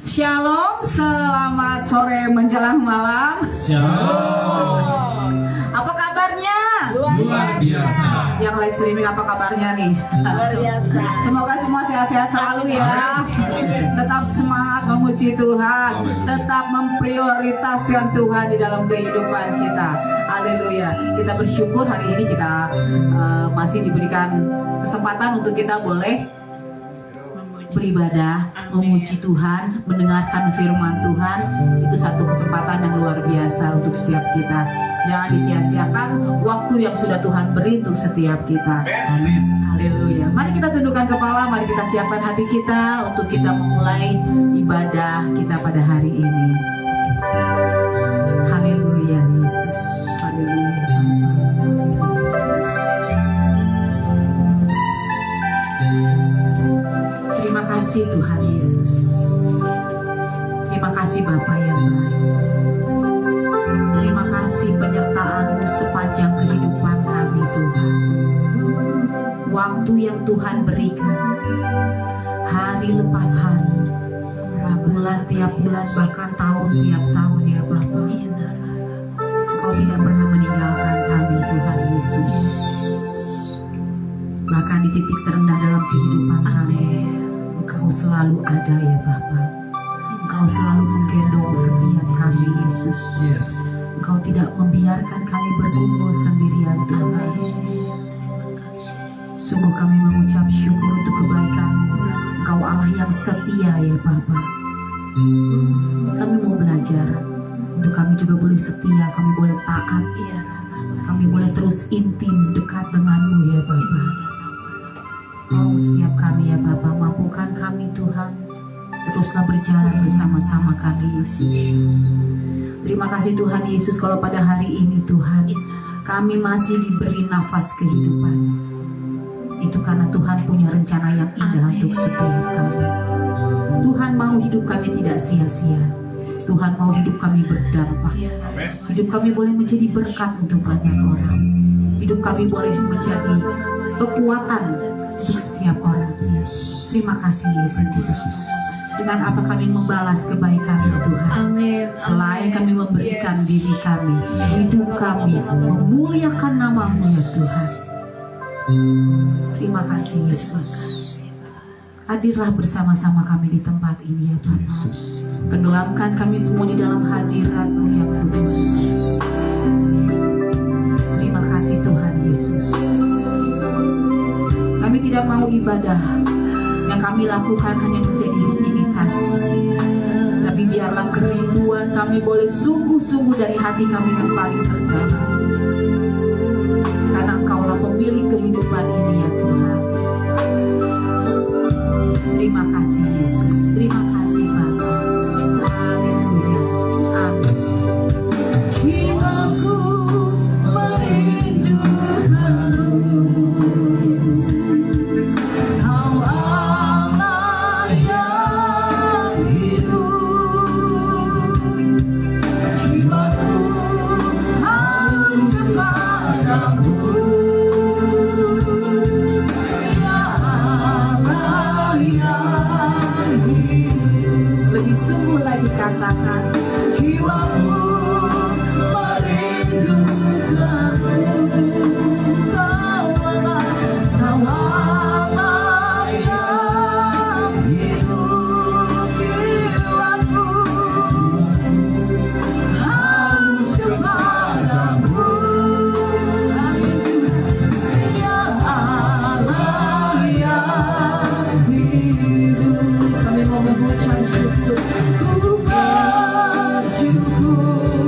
Shalom, selamat sore menjelang malam. Shalom. Apa kabarnya? Luar biasa. Yang live streaming apa kabarnya nih? Luar biasa. Semoga semua sehat-sehat selalu ya. Tetap semangat memuji Tuhan. Tetap memprioritaskan Tuhan di dalam kehidupan kita. Haleluya. Kita bersyukur hari ini kita masih diberikan kesempatan untuk kita boleh beribadah, memuji Tuhan, mendengarkan firman Tuhan. Itu satu kesempatan yang luar biasa untuk setiap kita. Jangan disia-siakan waktu yang sudah Tuhan beri untuk setiap kita. Haleluya. Mari kita tundukkan kepala, mari kita siapkan hati kita untuk kita memulai ibadah kita pada hari ini. Haleluya Yesus. Haleluya. Terima kasih Tuhan Yesus. Terima kasih Bapa yang baik. Terima kasih penyertaan-Mu sepanjang kehidupan kami Tuhan. Waktu yang Tuhan berikan, hari lepas hari, bulan tiap bulan, bahkan tahun tiap tahun ya Bapa. Engkau tidak pernah meninggalkan kami Tuhan Yesus. Bahkan di titik terendah dalam kehidupan kami, Engkau selalu ada ya Bapa. Engkau selalu menggendong setiap kami Yesus. Engkau tidak membiarkan kami berkumpul sendirian Tuhan. Sungguh kami mengucap syukur untuk kebaikan-Mu. Engkau Allah yang setia ya Bapa. Kami mau belajar untuk kami juga boleh setia, kami boleh taat, kami boleh terus intim dekat dengan-Mu ya Bapa. Tolong setiap kami ya Bapa, mampukan kami Tuhan, teruslah berjalan bersama-sama kami Yesus. Terima kasih Tuhan Yesus kalau pada hari ini Tuhan, kami masih diberi nafas kehidupan. Itu karena Tuhan punya rencana yang indah untuk setiap kami. Tuhan mau hidup kami tidak sia-sia. Tuhan mau hidup kami berdampak. Hidup kami boleh menjadi berkat untuk banyak orang. Hidup kami boleh menjadi kekuatan untuk setiap orang. Terima kasih Yesus. Dengan apa kami membalas kebaikan Tuhan. Selain kami memberikan diri kami, hidup kami memuliakan nama-Mu ya Tuhan. Terima kasih Yesus. Hadirlah bersama-sama kami di tempat ini ya Bapa. Tenggelamkan kami semua di dalam hadirat-Mu yang kudus. Terima kasih Tuhan Yesus. Kami tidak mau ibadah yang kami lakukan hanya menjadi rutinitas. Tapi biarlah kerinduan kami boleh sungguh-sungguh dari hati kami yang paling terdalam. Karena Engkaulah pemilik kehidupan ini ya Tuhan. Terima kasih Yesus. Terima kasih Bapa. Haleluya. Amin. Jiwaku merindukan-Mu. Kau Allah yang hidup. Jiwaku haus kepadamu. Lebih sungguh lagi katakan, jiwaku merindukan-Mu. Kau Allah yang hidup. Jiwaku haus kepadamu. Ya Allah yang hidup. Kami mau mengucap syukur. Ku bersyukur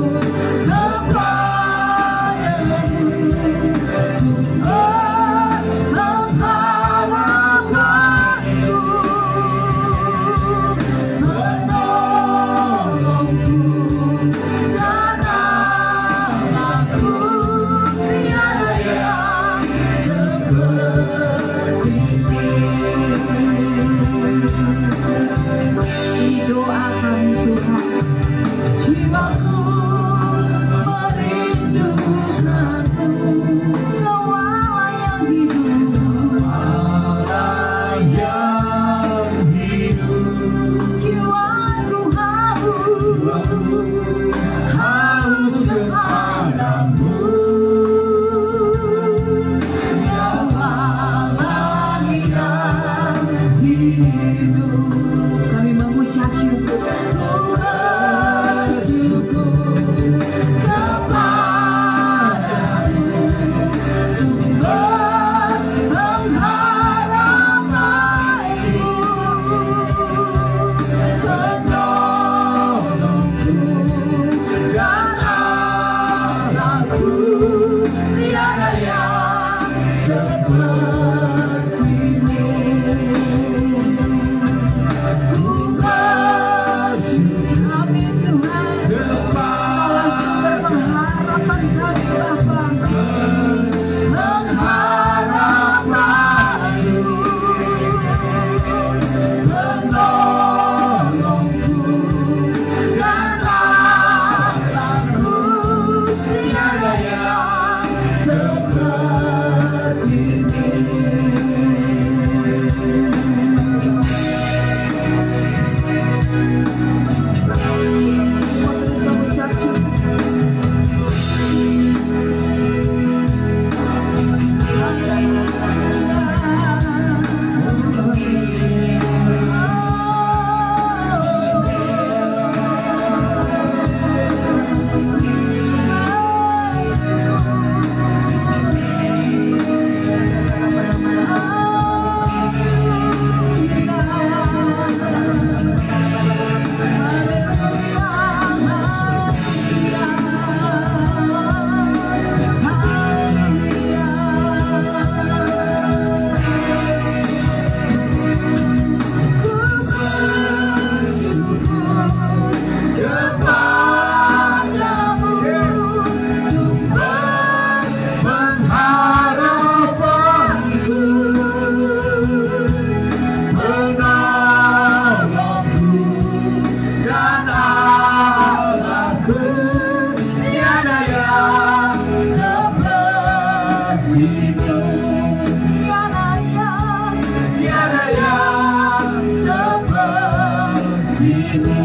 tiada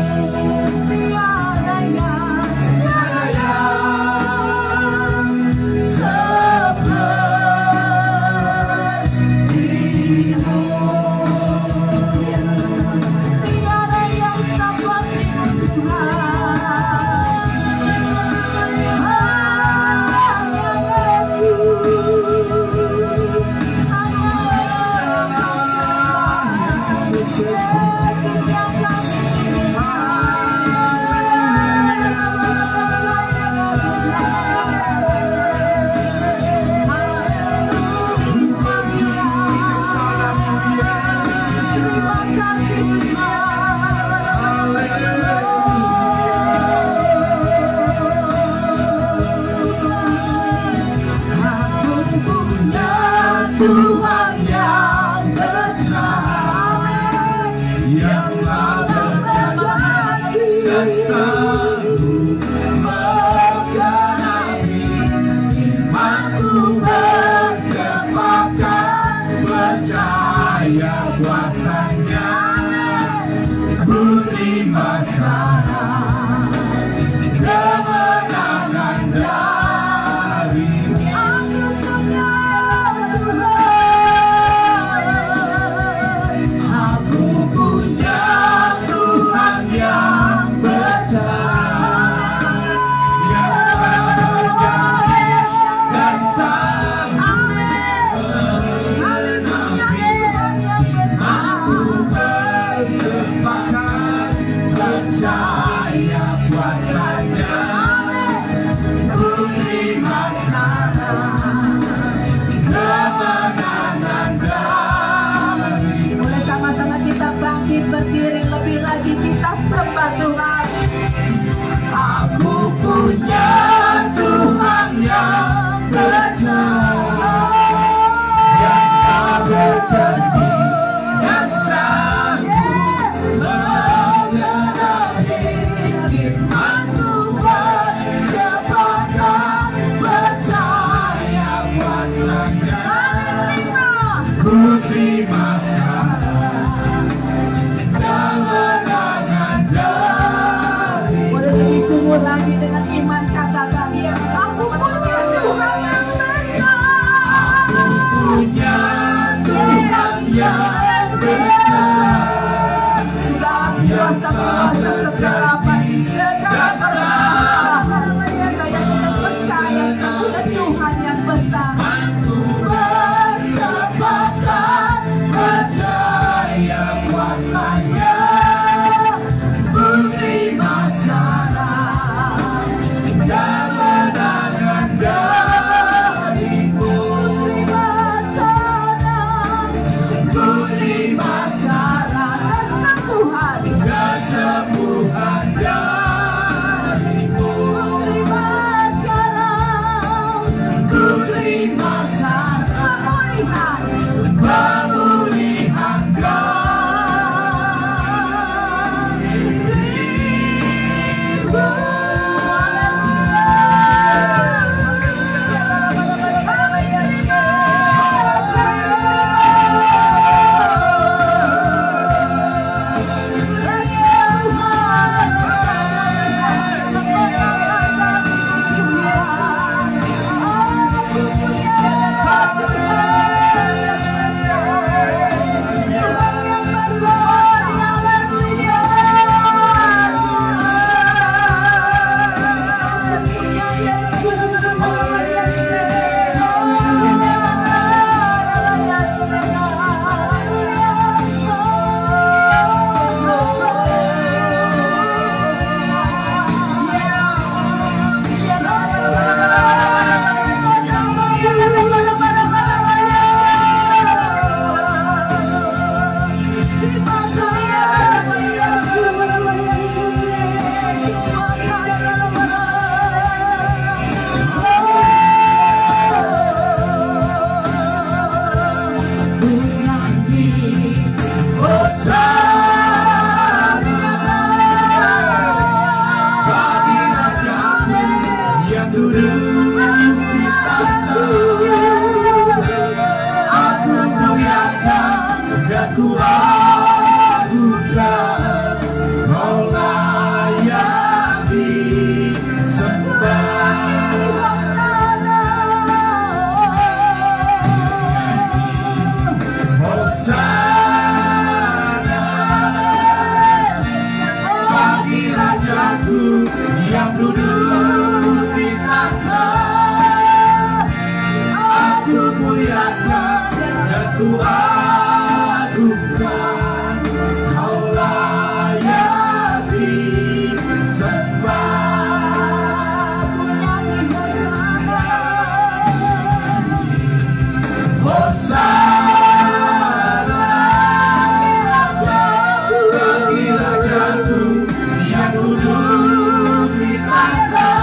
yang sepertimu. Tiada yang sepertimu Tuhan. Hanya Yesus, yang Tuhan yang besar, yang berjanji selalu menggenapi imanku bersepakat percaya kuasanya, ku terima sekarang kemenangan darimu. Aku punya Tuhan yang besar, Yang berjanji dan sanggup memenuhi imanku bersepakat percaya kuasanya, ku terima sekarang kemenangan darimu. Boleh sama-sama kita bangkit berdiri lebih lagi, kita sembah Tuhan. Aku punya Tuhan yang besar, yang tak berjanji dan sanggup menggenapi imanku bersepakat percaya kuasanya, ku terima sekarang kemenangan darimu. Boleh lebih sungguh lagi dengan iman, katakan aku punya Tuhan yang besar. Punya Tuhan yang besar, Segala kuasa kegelapan, segala permasalahan, saya kita percaya kepada Tuhan yang besar. bersepakat percaya kuasanya, ku terima sekarang kemenangan darimu. Ku terima sekarang kesembuhan Aku yang duduk di tahta, aku muliakan dan ku agungkan. Kau layak disembah. Hosana bagi Rajaku yang duduk di tahta.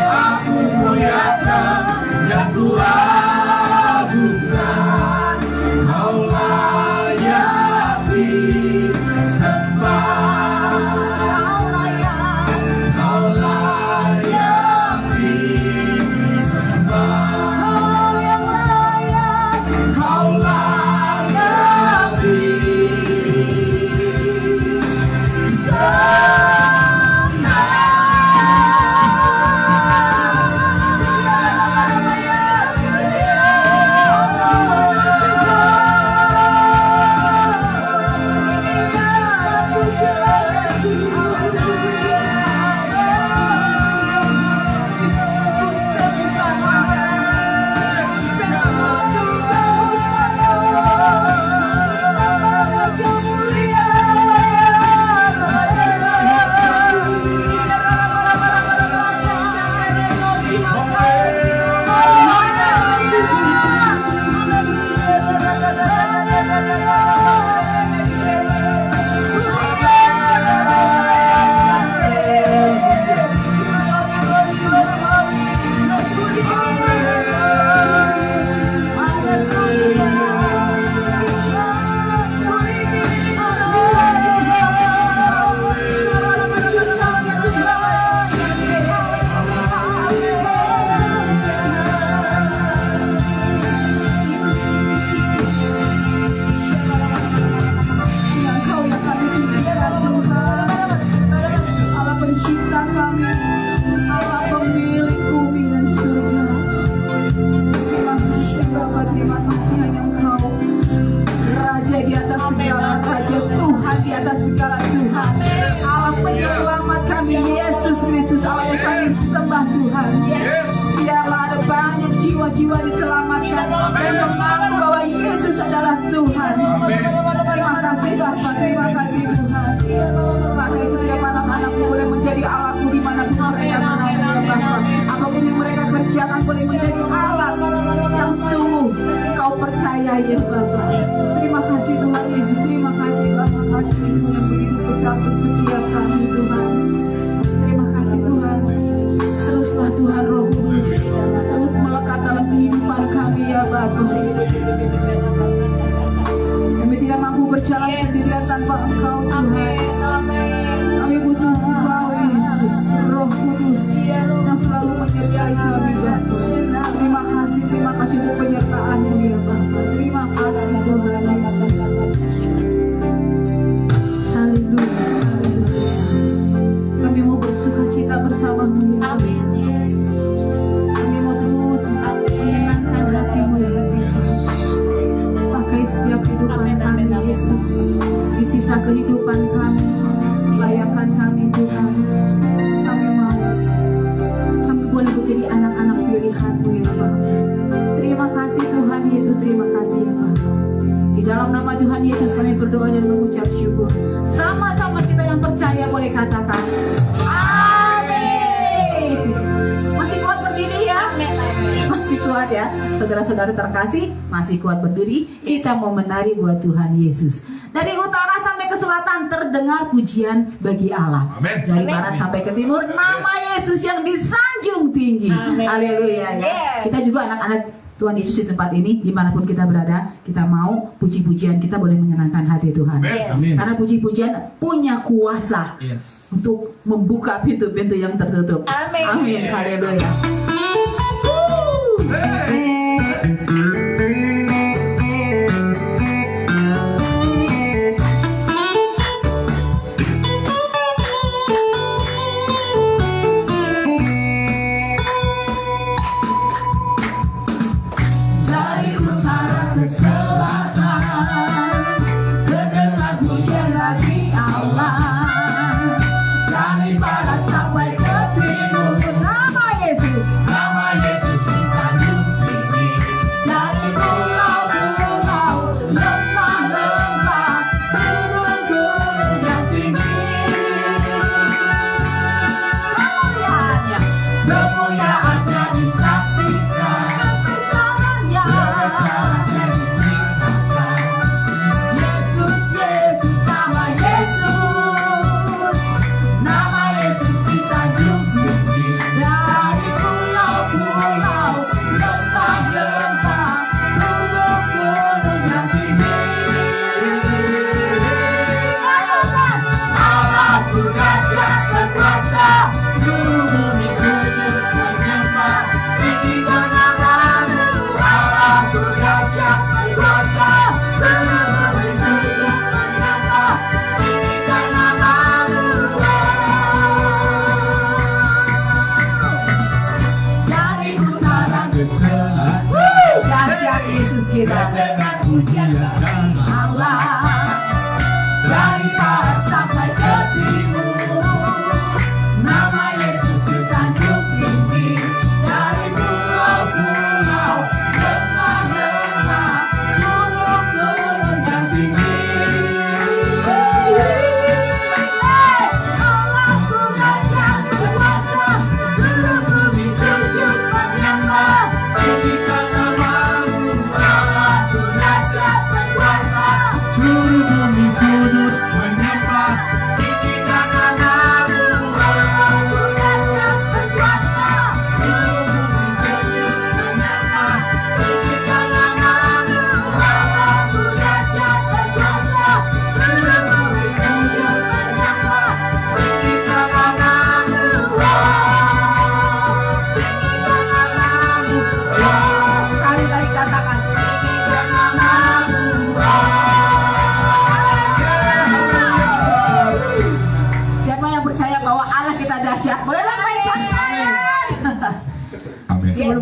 Aku muliakan dan ku agungkan. Kau layak disembah. Kau layak disembah. Kau layak jiwa diselamatkan dan mengaku bahwa Yesus adalah Tuhan. Terima kasih Bapa, terima kasih Tuhan. Pakai setiap anak-anakmu boleh menjadi alatmu dimanapun mereka berada Bapa. Apapun yang mereka kerjakan boleh menjadi alat yang sungguh Kau percayai ya Bapa. Terima kasih Tuhan Yesus, terima kasih Bapa, kasih Yesus yang begitu besar untuk setiap kami Tuhan. Terima kasih Tuhan. Teruslah Tuhan Roh Kudus terus melekat dalam kehidupan kami ya Bapa. Kami tidak mampu berjalan sendirian tanpa Engkau Tuhan. Kami butuh Engkau Yesus, Roh Kudus yang selalu menyertai kami Bapa. Terima kasih untuk penyertaan-Mu ya Bapa. Terima kasih Tuhan Yesus. Haleluya, haleluya. Kami mau bersuka cita bersama-Mu ya Bapa. Kami mau terus menyenangkan hati-Mu ya Bapa. Pakai setiap kehidupan kami Yesus. Di sisa kehidupan kami, layakan kami Tuhan. Kami mau, kami boleh menjadi anak-anak pilihan-Mu ya Bapa. Terima kasih Tuhan Yesus, terima kasih ya Bapa. Di dalam nama Tuhan Yesus kami berdoa dan mengucap syukur. Sama-sama kita yang percaya boleh katakan amin. Masih kuat berdiri ya? Masih kuat ya? Saudara-saudara terkasih, masih kuat berdiri. Kita mau menari buat Tuhan Yesus. Dari utara sampai ke selatan terdengar pujian bagi Allah. Amin. Dari barat sampai ke timur nama Yesus yang disanjung tinggi. Haleluya ya. Kita juga anak-anak Tuhan Yesus di tempat ini, dimanapun kita berada, kita mau puji-pujian kita boleh menyenangkan hati Tuhan. Amin. Karena puji-pujian punya kuasa untuk membuka pintu-pintu yang tertutup. Amin. Amin. Haleluya. Dari utara ke selatan terdengar pujian bagi Allah.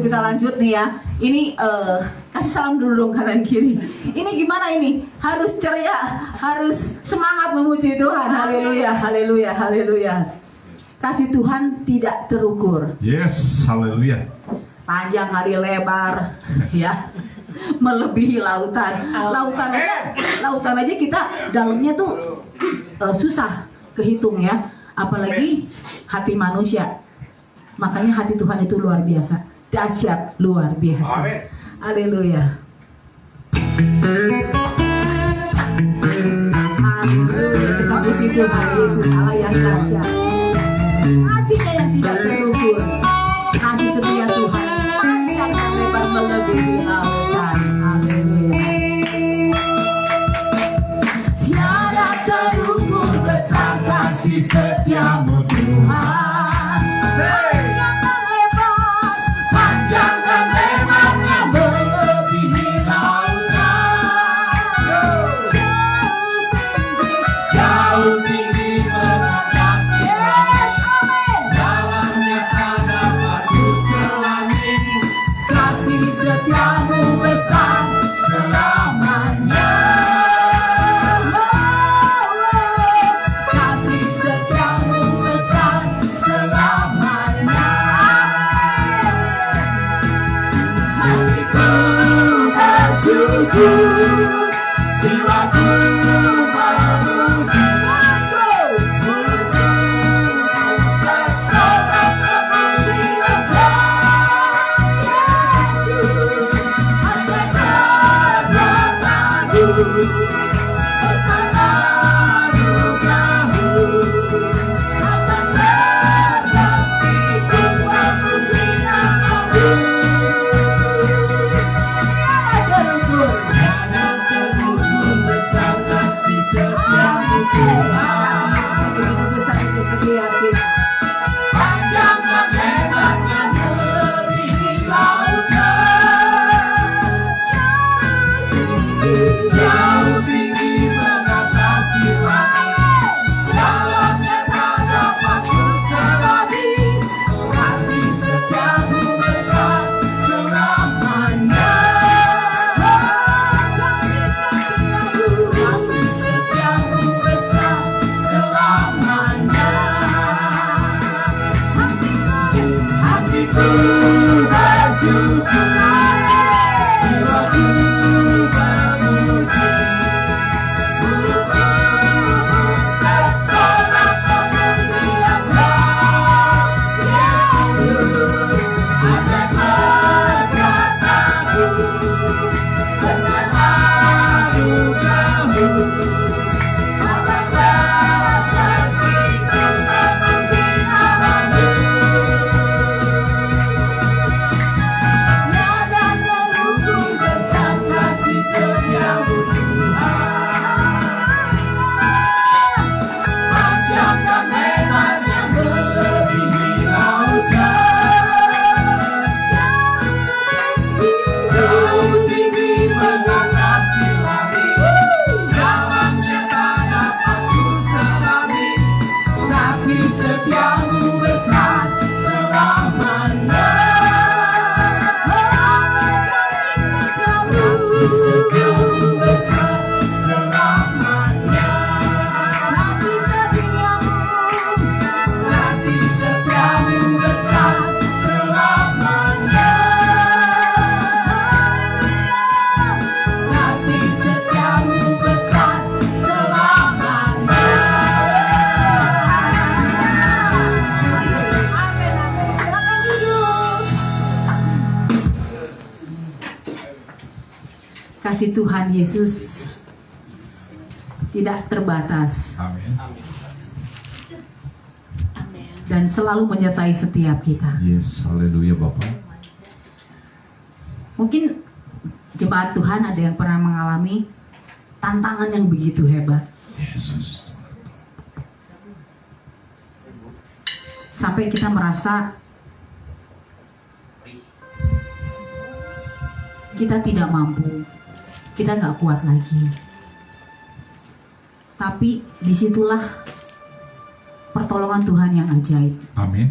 kita lanjut nih ya. Ini kasih salam dulu dong kanan kiri. Ini gimana ini? Harus ceria, harus semangat memuji Tuhan. Haleluya, haleluya, haleluya. Kasih Tuhan tidak terukur. Yes, haleluya. Panjang kali lebar, ya. Melebihi lautan. Lautan aja kita dalamnya tuh susah kehitung ya. Apalagi hati manusia. Makanya hati Tuhan itu luar biasa, dahsyat, luar biasa. Haleluya. Haleluya. Puji Tuhan Yesus, Allah yang dahsyat. Kasihnya yang tidak terukur, kasih setia Tuhan panjang dan lebar melebihi lautan. Haleluya. Tiada terukur besar kasih setiamu Tuhan. Kasih Tuhan Yesus tidak terbatas. Amin. Dan selalu menyertai setiap kita. Yes, haleluya Bapak. Mungkin jemaat Tuhan ada yang pernah mengalami tantangan yang begitu hebat. Yesus. Sampai kita merasa kita tidak mampu, kita nggak kuat lagi. Tapi disitulah pertolongan Tuhan yang ajaib. Amin.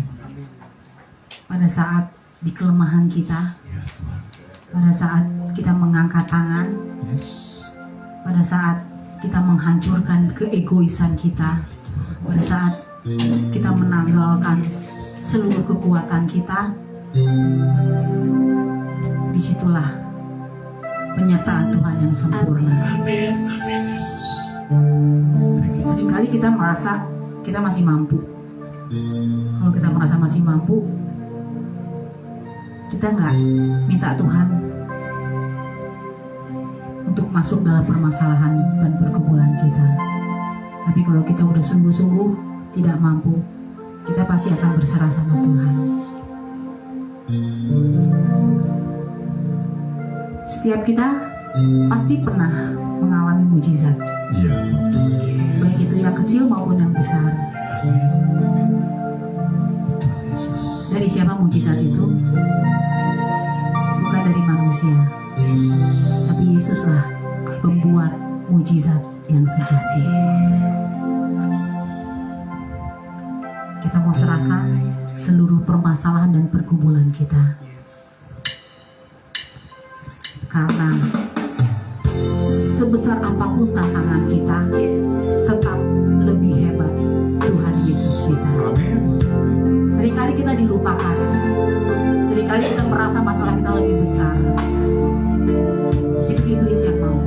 Pada saat di kelemahan kita, Ya Tuhan. pada saat kita mengangkat tangan, Yes. pada saat kita menghancurkan keegoisan kita, pada saat kita menanggalkan seluruh kekuatan kita, disitulah penyertaan Tuhan yang sempurna. Seringkali kita merasa kita masih mampu. Kalau kita merasa masih mampu, kita nggak minta Tuhan untuk masuk dalam permasalahan dan pergumulan kita. Tapi kalau kita udah sungguh-sungguh tidak mampu, kita pasti akan berserah sama Tuhan. Setiap kita pasti pernah mengalami mujizat, Iya. baik itu yang kecil maupun yang besar. Yesus. Dari siapa mujizat itu? Bukan dari manusia, tapi Yesuslah pembuat mujizat yang sejati. Kita mau serahkan seluruh permasalahan dan pergumulan kita, karena sebesar apapun tantangan kita, tetap lebih hebat Tuhan Yesus kita. Amin. Seringkali kita dilupakan, seringkali kita merasa masalah kita lebih besar. Itu iblis yang mau.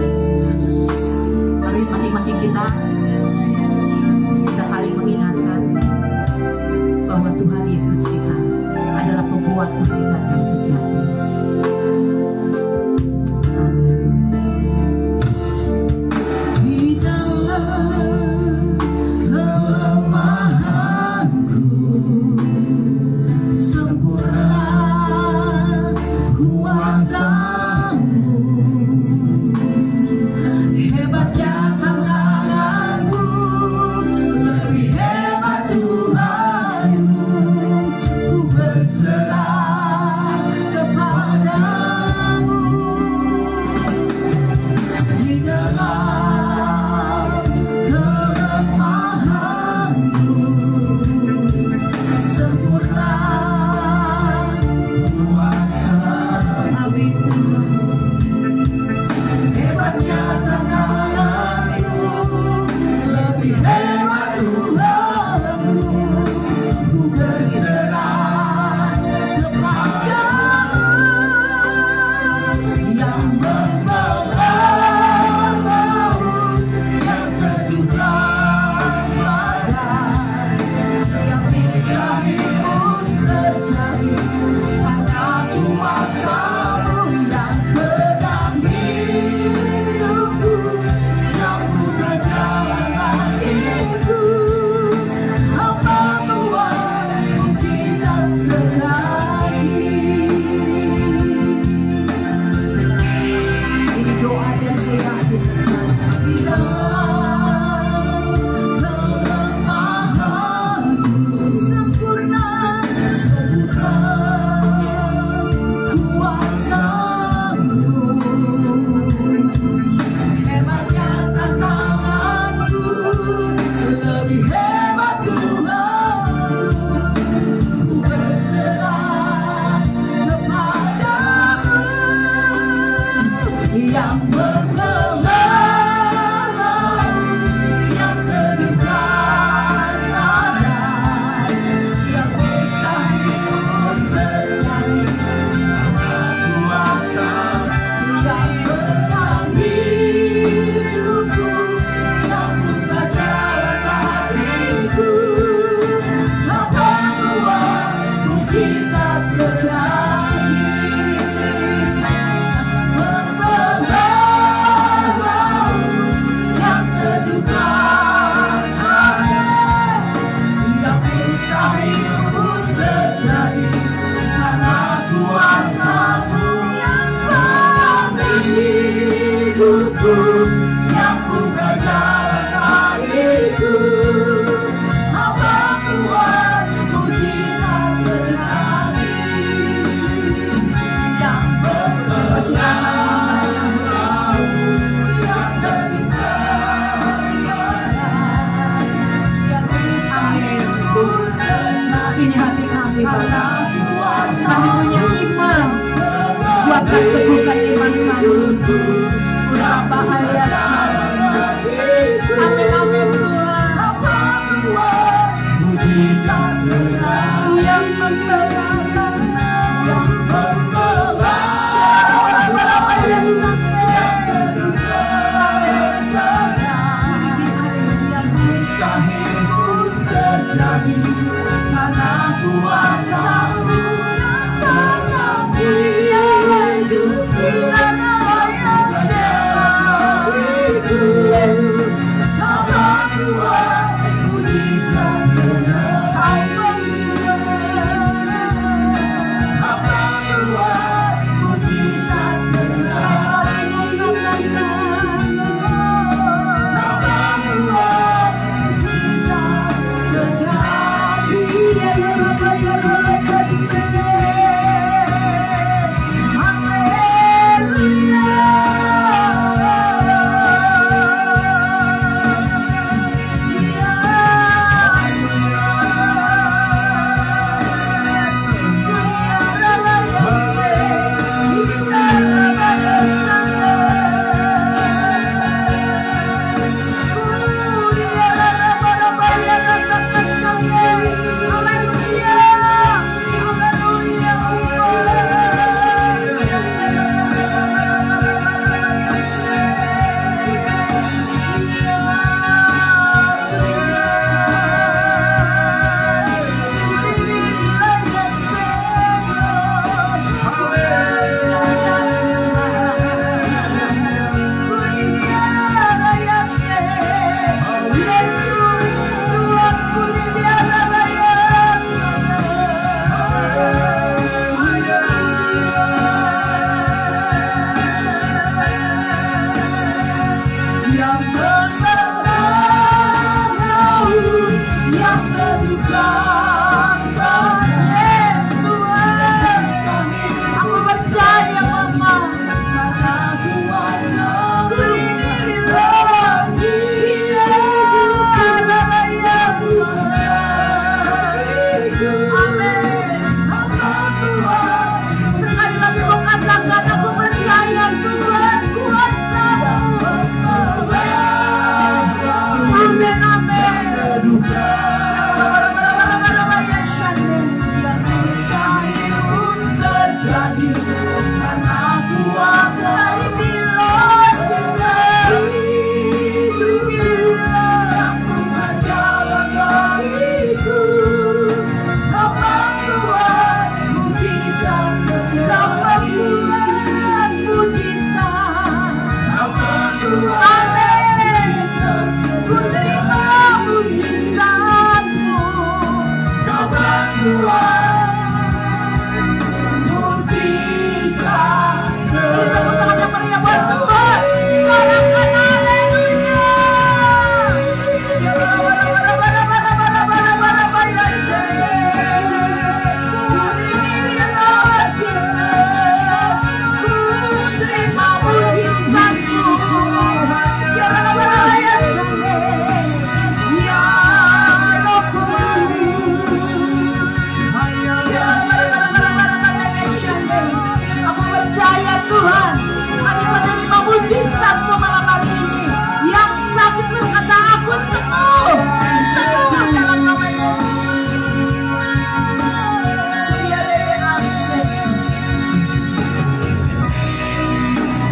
Tapi masing-masing kita saling mengingatkan bahwa Tuhan Yesus kita adalah pembuat mujizat yang sejati. Di dalam kelemahanku sempurna kuasa-Mu, hebatnya tanganmu, lebih hebat Tuhanku, ku berserah kepadamu. Di dalam kelemahanku sempurna kuasa-Mu, hebatnya tanganmu, lebih hebat Tuhanku, ku berserah kepadamu. Yang membawa maut, yang tertinggal badai, yang bisa hidup terjadi, hanya kuasa-Mu yang pegang hidupku, yang buka jalan hidupku. Hamba buat mujizat terjadi. Ini doa dan keyakinan. Di dalam kelemahanku sempurna kuasa-Mu, hebatnya tanganku, lebih hebat Tuhanku, ku berserah kepadamu. Yang membawa yang tertinggal badai, yang bisa hidup terjadi, kuasa yang pegang hidupku, yang buka jalan hidupku. terjadi karena kuasa-Mu yang mulia hidup tiada yang selalu Bapa Tuhan mujizat Haleluya Bapa Tuhan mujizat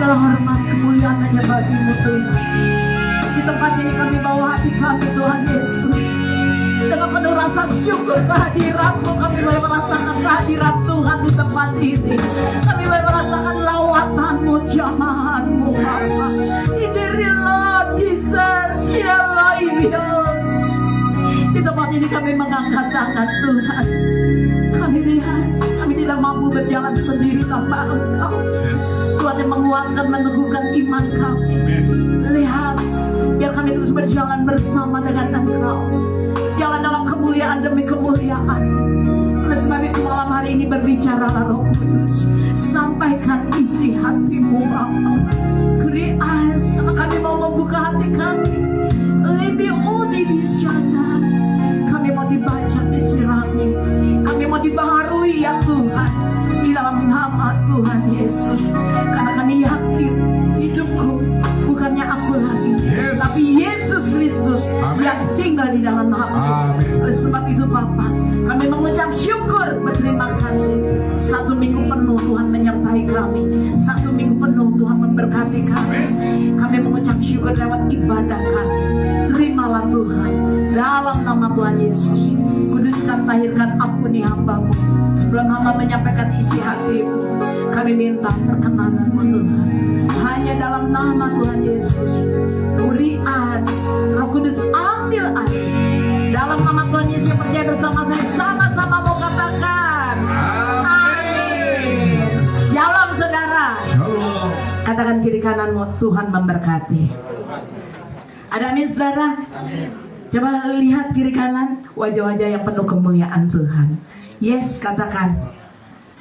hormat kemuliaan hanya bagi-Mu Tuhan. Di tempat ini kami bawa hati kami Tuhan Yesus. Dengan penuh rasa syukur kehadiran-Mu, kami boleh merasakan kehadiran Tuhan di tempat ini. Kami boleh merasakan lawatan-Mu, jamahan-Mu Bapa. In the real Lord Jesus, ya Yesus. Di tempat ini kami mengangkat tangan Tuhan. Kami lihat, kami tidak mampu berjalan sendiri tanpa Engkau. Tuhan yang menguatkan, meneguhkan iman kami. Lihat, biar kami terus berjalan bersama dengan Engkau. Jalan dalam kemuliaan demi kemuliaan. Oleh sebab itu malam hari ini berbicaralah Roh Kudus. Sampaikan isi hati-Mu Bapa. Krias, karena kami mau membuka hati kami. Lebih di sana. Kami mau dibaca, disirami. Kami mau dibaharui ya Tuhan. Di dalam nama Tuhan Yesus. Karena kami yakin hidupku bukannya aku lagi, tapi Yesus Kristus yang tinggal di dalam hati. Oleh sebab itu Bapa, kami mengucap syukur, berterima kasih. 1 minggu penuh Tuhan menyertai kami. 1 minggu penuh Tuhan memberkati kami. Kami mengucap syukur lewat ibadah kami. Terimalah Tuhan. Dalam nama Tuhan Yesus, kuduskan, tahirkan, ampuni hamba-Mu. Sebelum hamba menyampaikan isi hatimu, kami minta perkenanan Tuhan. Hanya dalam nama Tuhan Yesus, Uriat, Roh Kudus ambil alih. Dalam nama Tuhan Yesus yang percaya bersama saya, sama-sama mau katakan amin. Shalom saudara. Shalom. Katakan kiri kananmu, Tuhan memberkati. Ada amin saudara? Coba lihat kiri kanan, wajah-wajah yang penuh kemuliaan Tuhan. Yes, katakan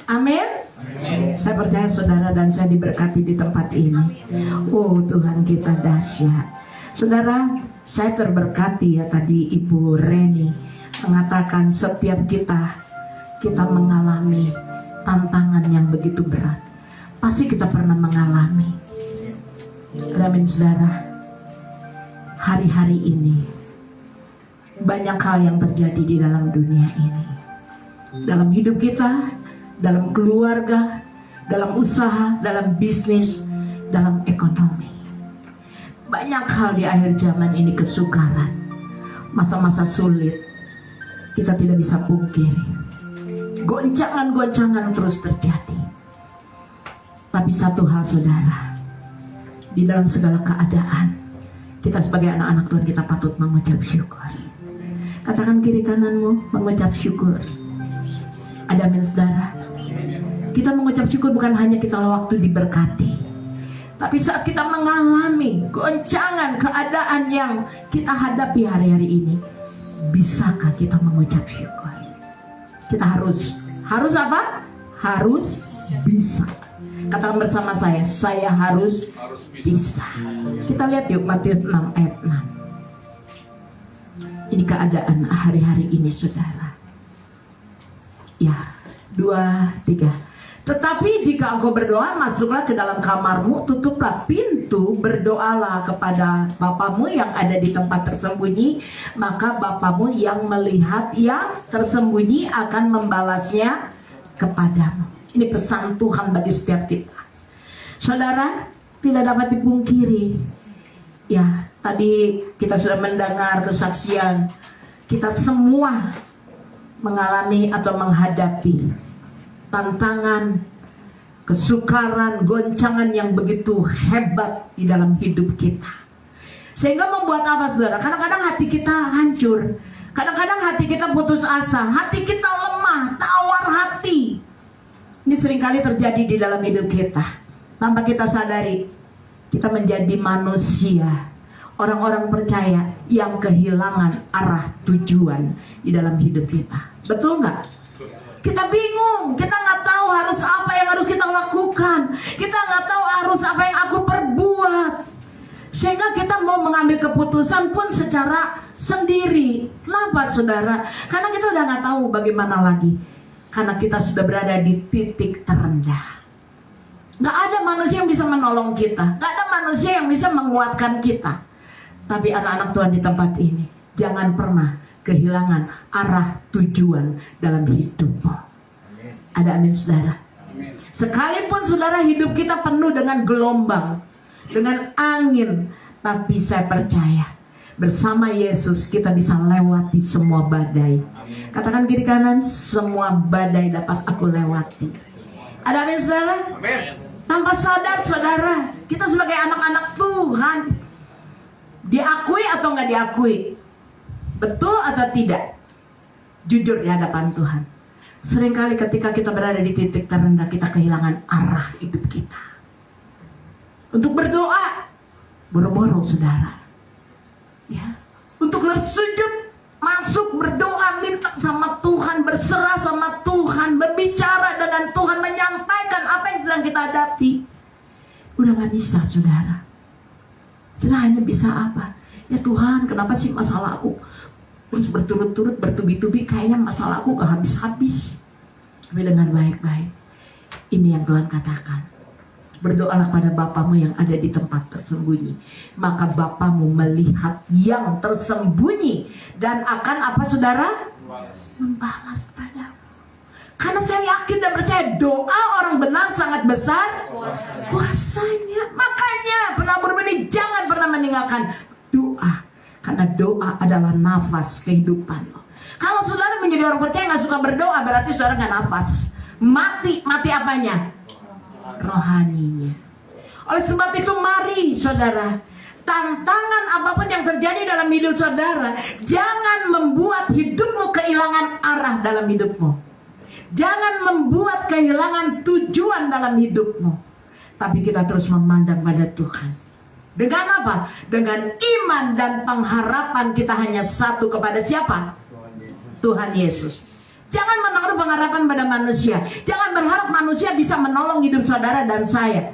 amin. Saya percaya saudara dan saya diberkati di tempat ini. Oh Tuhan kita dahsyat. Saudara, saya terberkati ya tadi Ibu Reni mengatakan setiap kita mengalami tantangan yang begitu berat. Pasti kita pernah mengalami. Amin saudara. Hari-hari ini banyak hal yang terjadi di dalam dunia ini. Dalam hidup kita, dalam keluarga, dalam usaha, dalam bisnis, dalam ekonomi. Banyak hal di akhir zaman ini kesukaran. Masa-masa sulit. Kita tidak bisa pungkiri. Goncangan-goncangan terus terjadi. Tapi satu hal saudara, di dalam segala keadaan, kita sebagai anak-anak Tuhan kita patut mengucap syukur. Katakan kiri kananmu, mengucap syukur. Ada amin saudara. Kita mengucap syukur bukan hanya kita waktu diberkati, tapi saat kita mengalami goncangan keadaan yang kita hadapi hari-hari ini, bisakah kita mengucap syukur? Kita harus apa? Harus bisa. Katakan bersama saya harus bisa. Kita lihat yuk Matius 6 ayat 6. Ini keadaan hari-hari ini saudara. Ya, 2, 3. Tetapi jika engkau berdoa, masuklah ke dalam kamarmu, tutuplah pintu, berdoalah kepada Bapamu yang ada di tempat tersembunyi, maka Bapamu yang melihat yang tersembunyi akan membalasnya kepadamu. Ini pesan Tuhan bagi setiap kita. Saudara, tidak dapat dipungkiri. Ya, tadi kita sudah mendengar kesaksian. Kita semua mengalami atau menghadapi tantangan, kesukaran, goncangan yang begitu hebat di dalam hidup kita. Sehingga membuat apa saudara? Kadang-kadang hati kita hancur. Kadang-kadang hati kita putus asa. Hati kita lemah, tawar hati. Ini seringkali terjadi di dalam hidup kita. Tanpa kita sadari, kita menjadi manusia, orang-orang percaya yang kehilangan arah tujuan di dalam hidup kita. Betul nggak? Kita bingung, kita nggak tahu harus apa yang harus kita lakukan, kita nggak tahu harus apa yang aku perbuat, sehingga kita mau mengambil keputusan pun secara sendiri. Kenapa saudara? Karena kita udah nggak tahu bagaimana lagi, karena kita sudah berada di titik terendah. Gak ada manusia yang bisa menolong kita, gak ada manusia yang bisa menguatkan kita. Tapi anak-anak Tuhan di tempat ini, jangan pernah kehilangan arah tujuan dalam hidupmu. Ada amin saudara? Sekalipun saudara hidup kita penuh dengan gelombang, dengan angin, tapi saya percaya bersama Yesus kita bisa lewati semua badai. Katakan kiri kanan, semua badai dapat aku lewati. Ada amin saudara? Tanpa sadar saudara, kita sebagai anak-anak Tuhan, diakui atau nggak diakui, betul atau tidak, jujur di hadapan Tuhan, seringkali ketika kita berada di titik terendah, kita kehilangan arah hidup kita. Untuk berdoa, boro-boro saudara, ya, untuk bersujud, masuk berdoa, minta sama Tuhan, berserah sama Tuhan, berbicara dengan Tuhan, menyampaikan apa yang sedang kita hadapi, udah gak bisa saudara. Kita hanya bisa apa? Ya Tuhan, kenapa sih masalah aku terus berturut-turut, bertubi-tubi, kayaknya masalah aku gak habis-habis. Tapi dengan baik-baik, ini yang Tuhan katakan, berdoalah pada Bapamu yang ada di tempat tersembunyi, maka Bapamu melihat yang tersembunyi dan akan apa saudara? Membalas padamu. Karena saya yakin dan percaya doa orang benar sangat besar kuasanya. Makanya penabur benih jangan pernah meninggalkan doa. Karena doa adalah nafas kehidupan. Kalau saudara menjadi orang percaya nggak suka berdoa, berarti saudara nggak nafas. Mati apanya? Rohaninya. Oleh sebab itu mari saudara, tantangan apapun yang terjadi dalam hidup saudara, jangan membuat hidupmu kehilangan arah dalam hidupmu. Jangan membuat kehilangan tujuan dalam hidupmu. Tapi kita terus memandang pada Tuhan. Dengan apa? Dengan iman dan pengharapan kita hanya satu kepada siapa? Tuhan Yesus. Jangan menaruh pengharapan pada manusia. Jangan berharap manusia bisa menolong hidup saudara dan saya.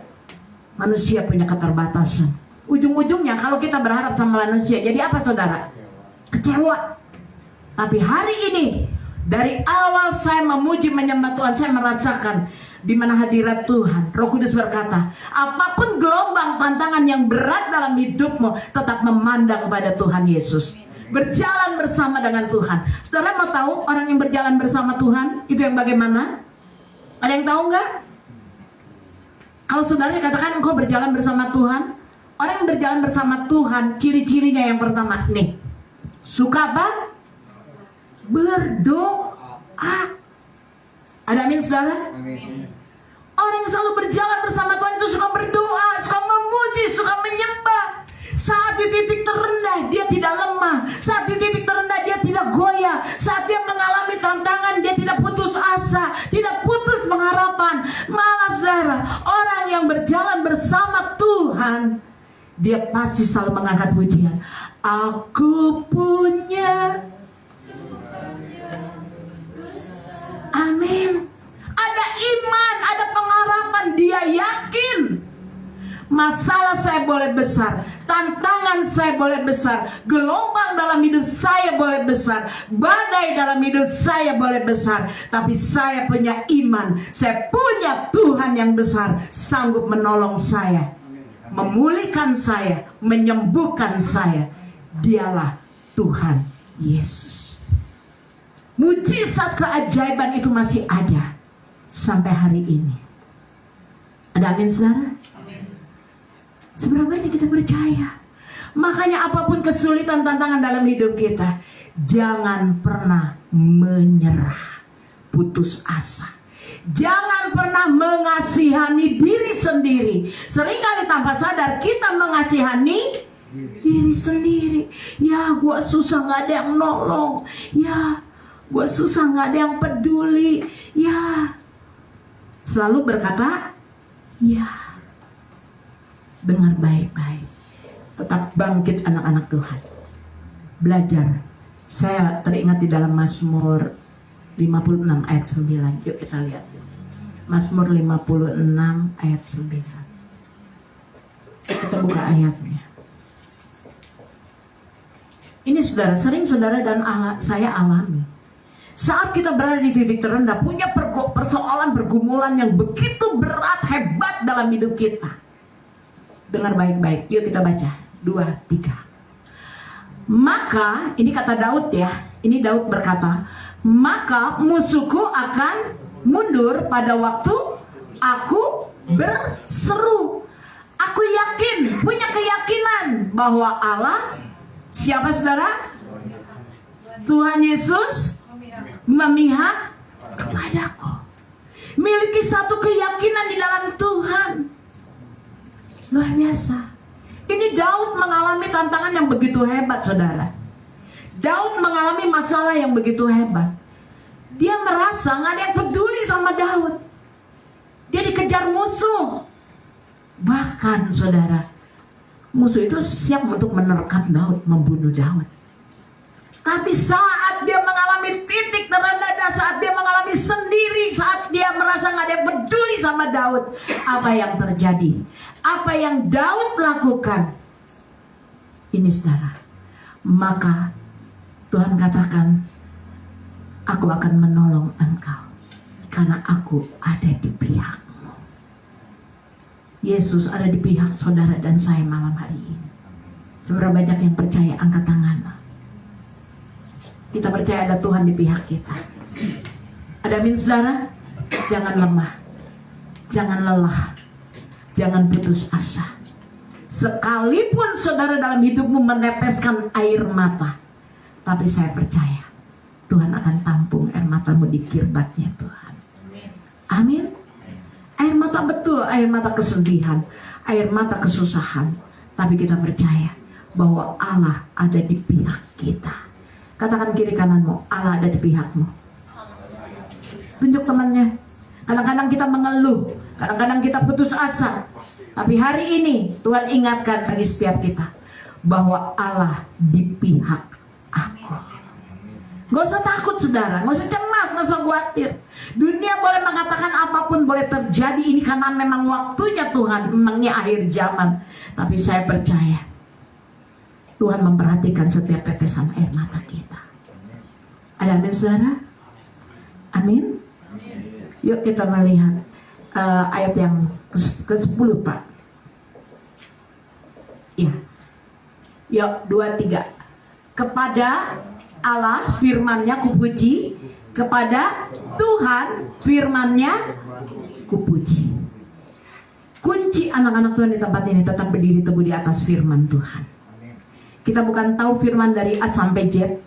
Manusia punya keterbatasan. Ujung-ujungnya kalau kita berharap sama manusia, jadi apa saudara? Kecewa. Tapi hari ini, dari awal saya memuji menyembah Tuhan, saya merasakan di mana hadirat Tuhan. Roh Kudus berkata, apapun gelombang tantangan yang berat dalam hidupmu, tetap memandang kepada Tuhan Yesus. Berjalan bersama dengan Tuhan. Saudara mau tahu orang yang berjalan bersama Tuhan itu yang bagaimana? Ada yang tahu nggak? Kalau saudara katakan engkau berjalan bersama Tuhan, orang yang berjalan bersama Tuhan, ciri-cirinya yang pertama nih, suka apa? Berdoa. Ada amin saudara? Amin. Orang yang selalu berjalan bersama Tuhan itu suka berdoa, suka memuji, suka menyembah. Saat di titik terendah dia tidak lemah. Saat di titik terendah dia tidak goyah. Saat dia mengalami tantangan dia tidak putus asa, tidak putus pengharapan. Malah saudara, orang yang berjalan bersama Tuhan, dia pasti selalu mengangkat pujian. Aku punya. Amin. Ada iman, ada pengharapan. Dia yakin masalah saya boleh besar, tantangan saya boleh besar, gelombang dalam hidup saya boleh besar, badai dalam hidup saya boleh besar, tapi saya punya iman. Saya punya Tuhan yang besar, sanggup menolong saya, memulihkan saya, menyembuhkan saya. Dialah Tuhan Yesus. Mujizat keajaiban itu masih ada sampai hari ini. Ada amin saudara? Seberapa banyak kita percaya? Makanya apapun kesulitan tantangan dalam hidup kita, jangan pernah menyerah, putus asa. Jangan pernah mengasihani diri sendiri. Seringkali tanpa sadar kita mengasihani diri sendiri. Ya, gua susah nggak ada yang nolong. Ya, gua susah nggak ada yang peduli. Ya, selalu berkata, ya. Dengar baik-baik. Tetap bangkit anak-anak Tuhan. Belajar. Saya teringat di dalam Mazmur 56 ayat 9. Yuk kita lihat. Mazmur 56 ayat 9. Kita buka ayatnya. Ini saudara, sering saudara dan saya alami. Saat kita berada di titik terendah, punya persoalan pergumulan yang begitu berat, hebat dalam hidup kita. Dengar baik-baik, yuk kita baca 2, 3. Maka, ini kata Daud ya, ini Daud berkata, maka musuhku akan mundur pada waktu aku berseru. Aku yakin, punya keyakinan bahwa Allah, siapa saudara? Tuhan Yesus memihak kepadaku. Miliki satu keyakinan di dalam Tuhan. Luar biasa. Ini Daud mengalami tantangan yang begitu hebat saudara. Daud mengalami masalah yang begitu hebat. Dia merasa gak ada yang peduli sama Daud. Dia dikejar musuh. Bahkan saudara, musuh itu siap untuk menerkam Daud, membunuh Daud. Tapi saat dia mengalami titik terendah, saat dia mengalami sendiri, saat dia merasa gak ada yang peduli sama Daud, apa yang terjadi? Apa yang Daud lakukan? Ini saudara, maka Tuhan katakan, aku akan menolong engkau karena aku ada di pihakmu. Yesus ada di pihak saudara dan saya malam hari ini. Seberapa banyak yang percaya, angkat tangan. Kita percaya ada Tuhan di pihak kita. Ada amin saudara? Jangan lemah, jangan lelah, jangan putus asa. Sekalipun saudara dalam hidupmu meneteskan air mata, tapi saya percaya Tuhan akan tampung air matamu di kirbatnya Tuhan. Amin. Air mata betul, air mata kesedihan, air mata kesusahan. Tapi kita percaya bahwa Allah ada di pihak kita. Katakan kiri kananmu, Allah ada di pihakmu. Tunjuk temannya. Kadang-kadang kita mengeluh, kadang-kadang kita putus asa. Tapi hari ini Tuhan ingatkan bagi setiap kita bahwa Allah di pihak aku. Gak usah takut saudara, gak usah cemas, gak usah khawatir. Dunia boleh mengatakan apapun boleh terjadi ini karena memang waktunya Tuhan, memangnya akhir zaman. Tapi saya percaya Tuhan memperhatikan setiap tetesan air mata kita. Ada amin saudara? Amin. Yuk kita melihat ayat yang ke-10 Pak. Ya. Yuk 2-3. Kepada Allah firman-Nya kupuji, kepada Tuhan firman-Nya kupuji. Kunci anak-anak Tuhan di tempat ini tetap berdiri teguh di atas firman Tuhan. Kita bukan tahu firman dari A sampai Z,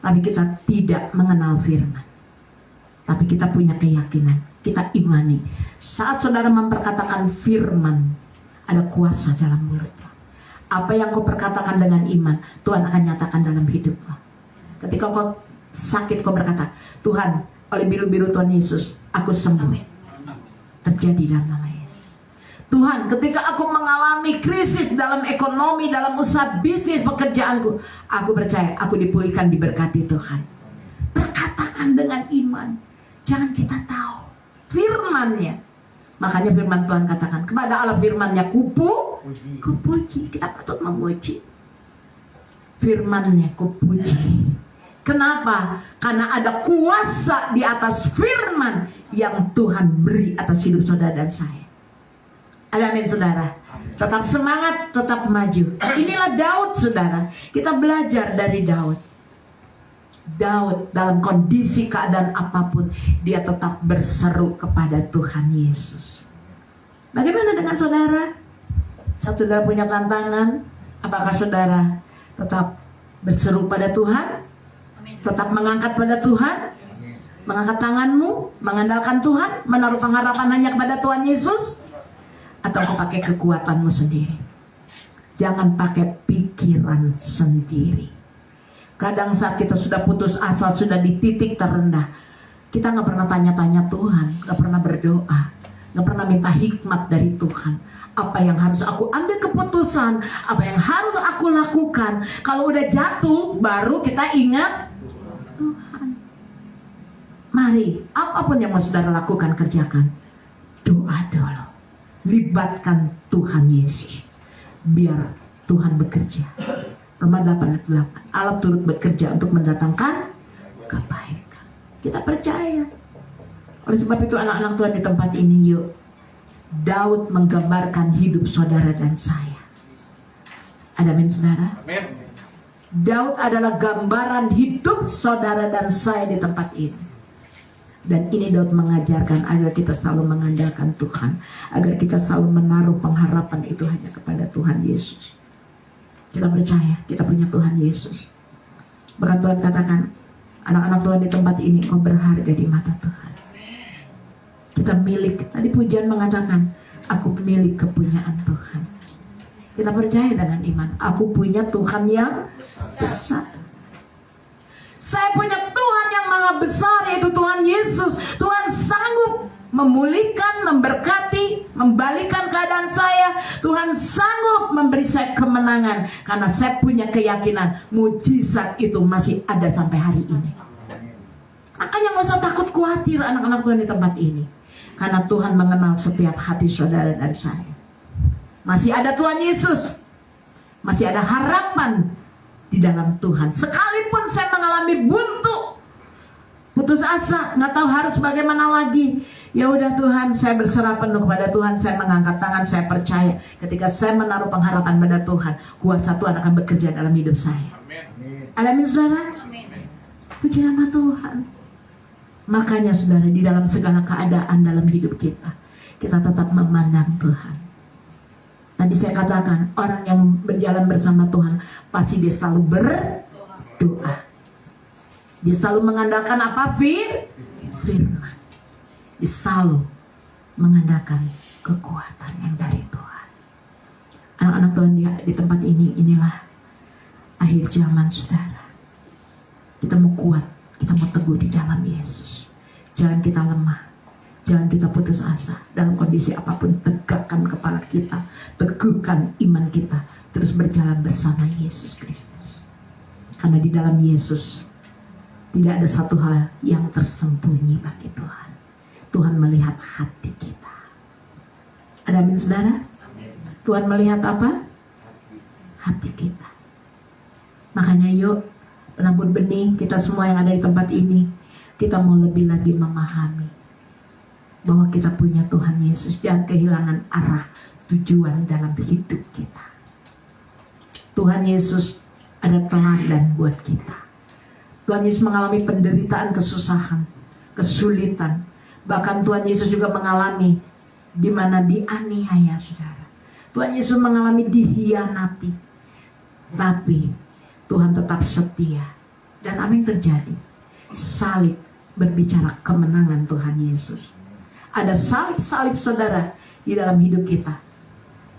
tapi kita tidak mengenal firman. Tapi kita punya keyakinan, kita imani. Saat saudara memperkatakan firman, ada kuasa dalam mulutmu. Apa yang kau perkatakan dengan iman, Tuhan akan nyatakan dalam hidupmu. Ketika kau sakit, kau berkata, Tuhan, oleh biru-biru Tuhan Yesus, aku sembuh. Terjadi dalam nama Yesus. Tuhan, ketika aku mengalami krisis dalam ekonomi, dalam usaha bisnis, pekerjaanku, aku percaya, aku dipulihkan, diberkati Tuhan. Perkatakan dengan iman. Jangan kita tahu firman-Nya. Makanya firman Tuhan katakan, kepada Allah firman-Nya kupuji. Kita patut memuji. Firman-Nya kupuji. Kenapa? Karena ada kuasa di atas firman yang Tuhan beri atas hidup saudara dan saya. Ada amin saudara. Tetap semangat, tetap maju. Inilah Daud saudara. Kita belajar dari Daud. Daud dalam kondisi keadaan apapun, dia tetap berseru kepada Tuhan Yesus. Bagaimana dengan saudara? Saudara punya tantangan. Apakah saudara tetap berseru pada Tuhan? Tetap mengangkat pada Tuhan? Mengangkat tanganmu, mengandalkan Tuhan, menaruh pengharapan hanya kepada Tuhan Yesus? Atau kau pakai kekuatanmu sendiri? Jangan pakai pikiran sendiri. Kadang saat kita sudah putus asa, sudah di titik terendah, kita gak pernah tanya-tanya Tuhan, gak pernah berdoa, gak pernah minta hikmat dari Tuhan. Apa yang harus aku ambil keputusan, apa yang harus aku lakukan. Kalau udah jatuh, baru kita ingat Tuhan. Mari, apapun yang mau saudara lakukan, kerjakan. Doa dulu. Libatkan Tuhan Yesus. Biar Tuhan bekerja. Roma 8:8. Allah turut bekerja untuk mendatangkan kebaikan. Kita percaya. Oleh sebab itu anak-anak Tuhan di tempat ini, yuk. Daud menggambarkan hidup saudara dan saya. Ada amin saudara? Amin. Daud adalah gambaran hidup saudara dan saya di tempat ini. Dan ini Daud mengajarkan agar kita selalu mengandalkan Tuhan, agar kita selalu menaruh pengharapan itu hanya kepada Tuhan Yesus. Kita percaya kita punya Tuhan Yesus. Bahkan Tuhan katakan, anak-anak Tuhan di tempat ini, kau berharga di mata Tuhan. Kita milik. Tadi pujian mengatakan, aku milik kepunyaan Tuhan. Kita percaya dengan iman, aku punya Tuhan yang besar. Saya punya Tuhan yang maha besar, yaitu Tuhan Yesus. Tuhan sanggup memulihkan, memberkati, membalikan keadaan saya. Tuhan sanggup memberi saya kemenangan, karena saya punya keyakinan mujizat itu masih ada sampai hari ini. Makanya gak usah takut khawatir anak-anak Tuhan di tempat ini, karena Tuhan mengenal setiap hati saudara dan saya. Masih ada Tuhan Yesus, masih ada harapan di dalam Tuhan. Sekalipun saya mengalami buntu, putus asa, nggak tahu harus bagaimana lagi, ya udah Tuhan, saya berserah penuh kepada Tuhan. Saya mengangkat tangan, saya percaya ketika saya menaruh pengharapan pada Tuhan, kuasa Tuhan akan bekerja dalam hidup saya. Amin saudara. Puji nama Tuhan. Makanya saudara, di dalam segala keadaan dalam hidup kita, kita tetap memandang Tuhan. Tadi saya katakan, orang yang berjalan bersama Tuhan pasti dia selalu berdoa. Dia selalu mengandalkan apa? Firman. Dia selalu mengandalkan kekuatan yang dari Tuhan. Anak-anak Tuhan di tempat ini, inilah akhir zaman, saudara. Kita mau kuat, kita mau teguh di dalam Yesus. Jangan kita lemah, jangan kita putus asa. Dalam kondisi apapun, tegakkan kepala kita, teguhkan iman kita, terus berjalan bersama Yesus Kristus. Karena di dalam Yesus tidak ada satu hal yang tersembunyi bagi Tuhan. Tuhan melihat hati kita. Ada amin, saudara? Tuhan melihat apa? Hati kita. Makanya yuk, penabur benih, kita semua yang ada di tempat ini, kita mau lebih lagi memahami bahwa kita punya Tuhan Yesus. Jangan kehilangan arah tujuan dalam hidup kita. Tuhan Yesus ada teladan buat kita. Tuhan Yesus mengalami penderitaan, kesusahan, kesulitan. Bahkan Tuhan Yesus juga mengalami di mana dianiaya, saudara. Tuhan Yesus mengalami dihianati. Tapi Tuhan tetap setia. Dan apa yang terjadi? Salib berbicara kemenangan Tuhan Yesus. Ada salib-salib, saudara, di dalam hidup kita.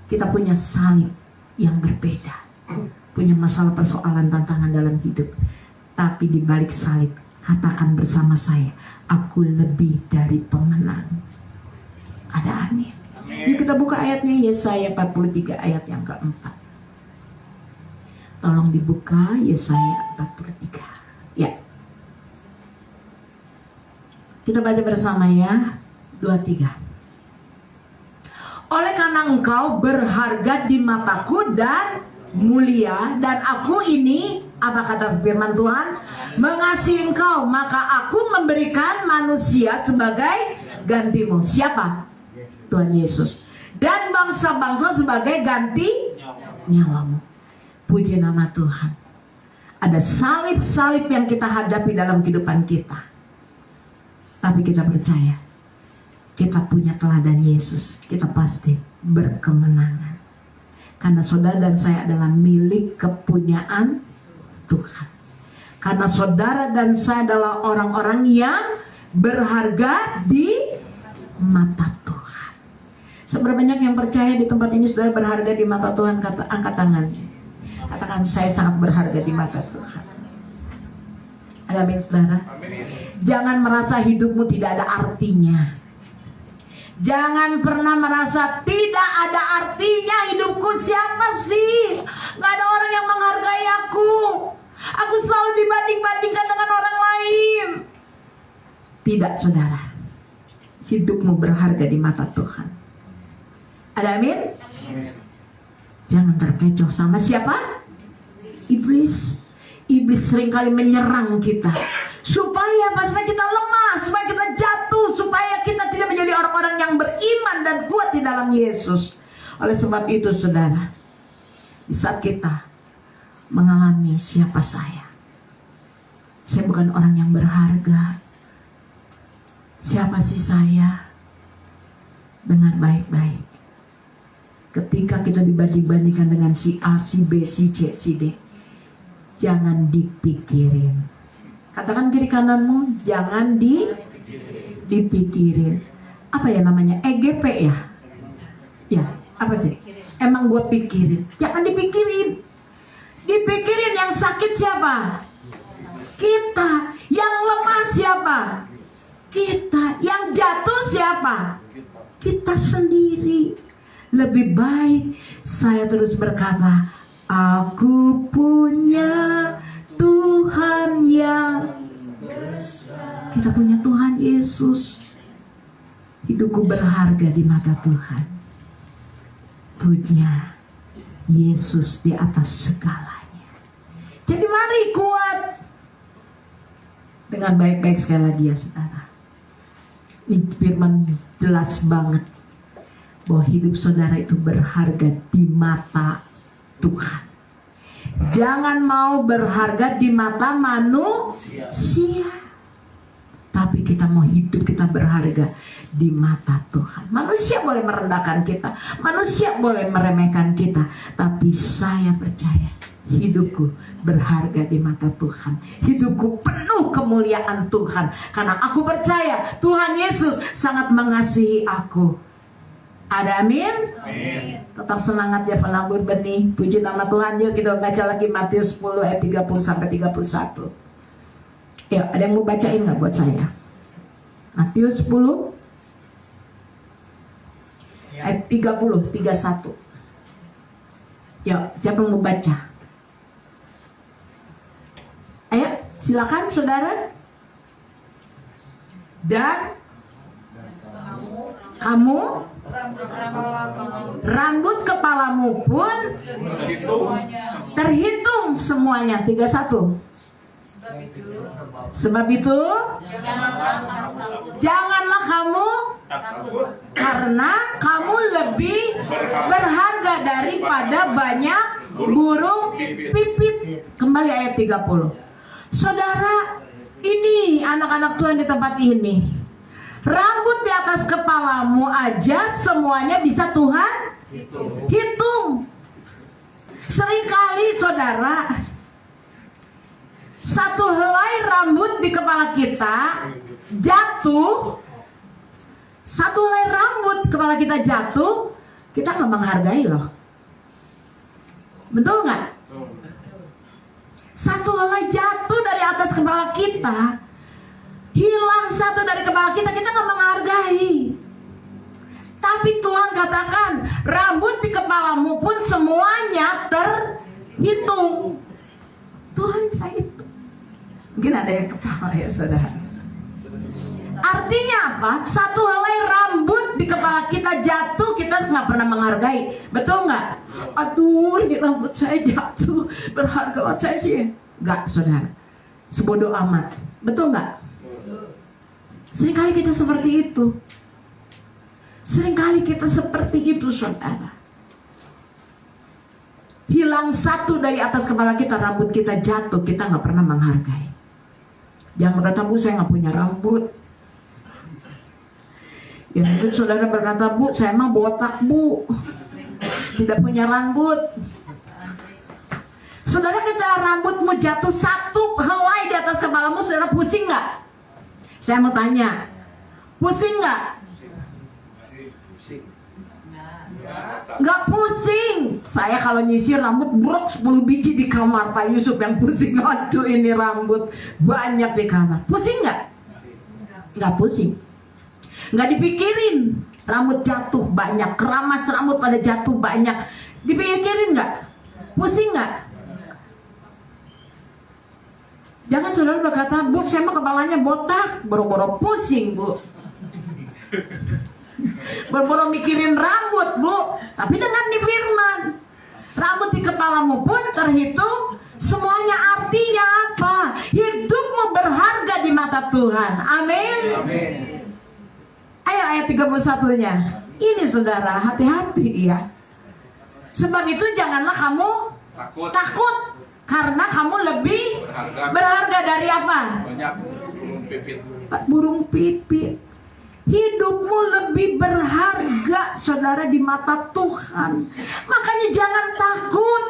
Kita punya salib yang berbeda. Punya masalah, persoalan, tantangan dalam hidup. Tapi di balik salib, katakan bersama saya, aku lebih dari pemenang. Ada amin. Yuk kita buka ayatnya, Yesaya 43 ayat yang keempat. Tolong dibuka Yesaya 43. Ya. Kita baca bersama ya. 2-3. Oleh karena engkau berharga di mataku dan mulia, dan aku ini, apa kata firman Tuhan, mengasihi engkau, maka aku memberikan manusia sebagai gantimu. Siapa? Tuhan Yesus. Dan bangsa-bangsa sebagai ganti nyawamu. Puji nama Tuhan. Ada salib-salib yang kita hadapi dalam kehidupan kita. Tapi kita percaya, kita punya teladan Yesus, kita pasti berkemenangan. Karena saudara dan saya adalah milik kepunyaan Tuhan. Karena saudara dan saya adalah orang-orang yang berharga di mata Tuhan. Seberapa banyak yang percaya di tempat ini sudah berharga di mata Tuhan? Angkat tangannya. Katakan, saya sangat berharga di mata Tuhan. Amin, saudara. Jangan merasa hidupmu tidak ada artinya. Jangan pernah merasa tidak ada artinya hidupku. Siapa sih? Gak ada orang yang menghargai aku. Aku selalu dibanding-bandingkan dengan orang lain. Tidak, saudara. Hidupmu berharga di mata Tuhan. Ada amin? Jangan terkecoh sama siapa? Iblis. Iblis seringkali menyerang kita. Supaya kita lemah, supaya kita jatuh, supaya kita tidak menjadi orang-orang yang beriman dan kuat di dalam Yesus. Oleh sebab itu, saudara, di saat kita mengalami siapa saya bukan orang yang berharga. Siapa sih saya? Dengar baik-baik. Ketika kita dibanding-bandingkan dengan si A, si B, si C, si D, jangan dipikirin. Katakan kiri kananmu, jangan dipikirin. Apa ya namanya? EGP ya? Ya, apa sih? Emang gue pikirin. Jangan dipikirin. Dipikirin yang sakit siapa? Kita. Yang lemah siapa? Kita. Yang jatuh siapa? Kita sendiri. Lebih baik saya terus berkata, aku punya Tuhan yang besar. Kita punya Tuhan Yesus. Hidupku berharga di mata Tuhan. Punya Yesus di atas segalanya. Jadi mari kuat. Dengan baik-baik sekali lagi ya saudara. Ini firman jelas banget bahwa hidup saudara itu berharga di mata Tuhan. Jangan mau berharga di mata manusia. Tapi kita mau hidup kita berharga di mata Tuhan. Manusia boleh merendahkan kita, manusia boleh meremehkan kita, tapi saya percaya hidupku berharga di mata Tuhan. Hidupku penuh kemuliaan Tuhan, karena aku percaya Tuhan Yesus sangat mengasihi aku. Ada amin? Tetap semangat ya penabur benih. Puji nama Tuhan. Yuk kita baca lagi Matius 10 ayat 30 sampai 31. Ya, ada yang mau bacain nggak buat saya? Matius 10 ayat 30, 31. Ya, siapa yang mau baca? Ayo, silakan saudara. Dan kamu rambut kepalamu pun terhitung semuanya. 31. Sebab itu janganlah kamu takut, karena kamu lebih berharga daripada banyak burung pipit. Kembali ayat 30. Saudara, ini anak-anak Tuhan di tempat ini, rambut di atas kepalamu aja semuanya bisa Tuhan hitung. Seringkali saudara, satu helai rambut di kepala kita jatuh, satu helai rambut kepala kita jatuh, kita nggak menghargai loh. Betul nggak? Satu helai jatuh dari atas kepala kita, hilang satu dari kepala kita, kita nggak menghargai. Tapi Tuhan katakan rambut di kepalamu pun semuanya terhitung. Tuhan bisa hitung. Mungkin ada yang ketawa ya saudara. Artinya apa? Satu helai rambut di kepala kita jatuh, kita nggak pernah menghargai. Betul nggak? Aduh, ini rambut saya jatuh, berharga buat saya sih. Nggak saudara, sebodoh amat. Betul nggak? Seringkali kita seperti itu. Seringkali kita seperti itu saudara. Hilang satu dari atas kepala kita, rambut kita jatuh, kita nggak pernah menghargai. Jangan berkata, Bu, saya nggak punya rambut. Ya itu saudara berkata, Bu, saya mah botak, Bu, tidak punya rambut. Saudara, ketika rambutmu jatuh satu helai di atas kepalamu, saudara pusing nggak? Saya mau tanya, pusing nggak? Nggak pusing. Saya kalau nyisir rambut brok 10 biji di kamar. Pak Yusuf yang pusing, aduh ini rambut banyak di kamar. Pusing nggak? Nggak pusing. Nggak dipikirin rambut jatuh banyak, keramas rambut pada jatuh banyak. Dipikirin nggak? Pusing nggak? Jangan saudara berkata, Bu, saya mah kepalanya botak, boro-boro pusing, Bu. Boro-boro mikirin rambut, Bu. Tapi dengan di firman, rambut di kepalamu pun terhitung semuanya. Artinya apa? Hidupmu berharga di mata Tuhan. Amin. Ayo ayat 31-nya. Ini saudara, hati-hati ya. Sebab itu janganlah kamu takut, karena kamu lebih berharga dari apa? Banyak burung pipit. Burung pipit. Hidupmu lebih berharga saudara di mata Tuhan. Makanya jangan takut.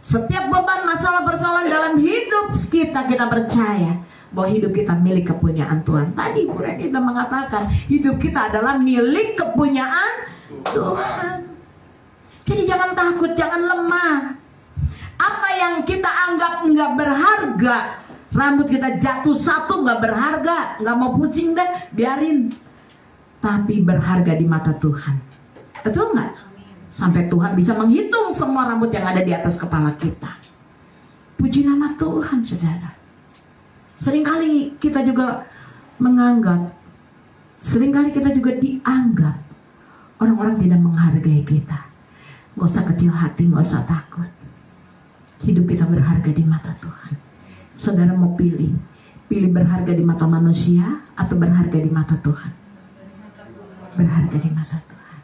Setiap beban, masalah, persoalan dalam hidup kita percaya bahwa hidup kita milik kepunyaan Tuhan. Tadi Bu Reni sudah mengatakan hidup kita adalah milik kepunyaan Tuhan. Jadi jangan takut, jangan lemah. Apa yang kita anggap nggak berharga, rambut kita jatuh satu nggak berharga, nggak mau pusing deh, biarin. Tapi berharga di mata Tuhan. Betul nggak? Sampai Tuhan bisa menghitung semua rambut yang ada di atas kepala kita. Puji nama Tuhan saudara. Seringkali kita juga menganggap, seringkali kita juga dianggap orang-orang tidak menghargai kita. Gak usah kecil hati, gak usah takut. Hidup kita berharga di mata Tuhan. Saudara mau pilih berharga di mata manusia atau berharga di mata Tuhan? Berharga di mata Tuhan.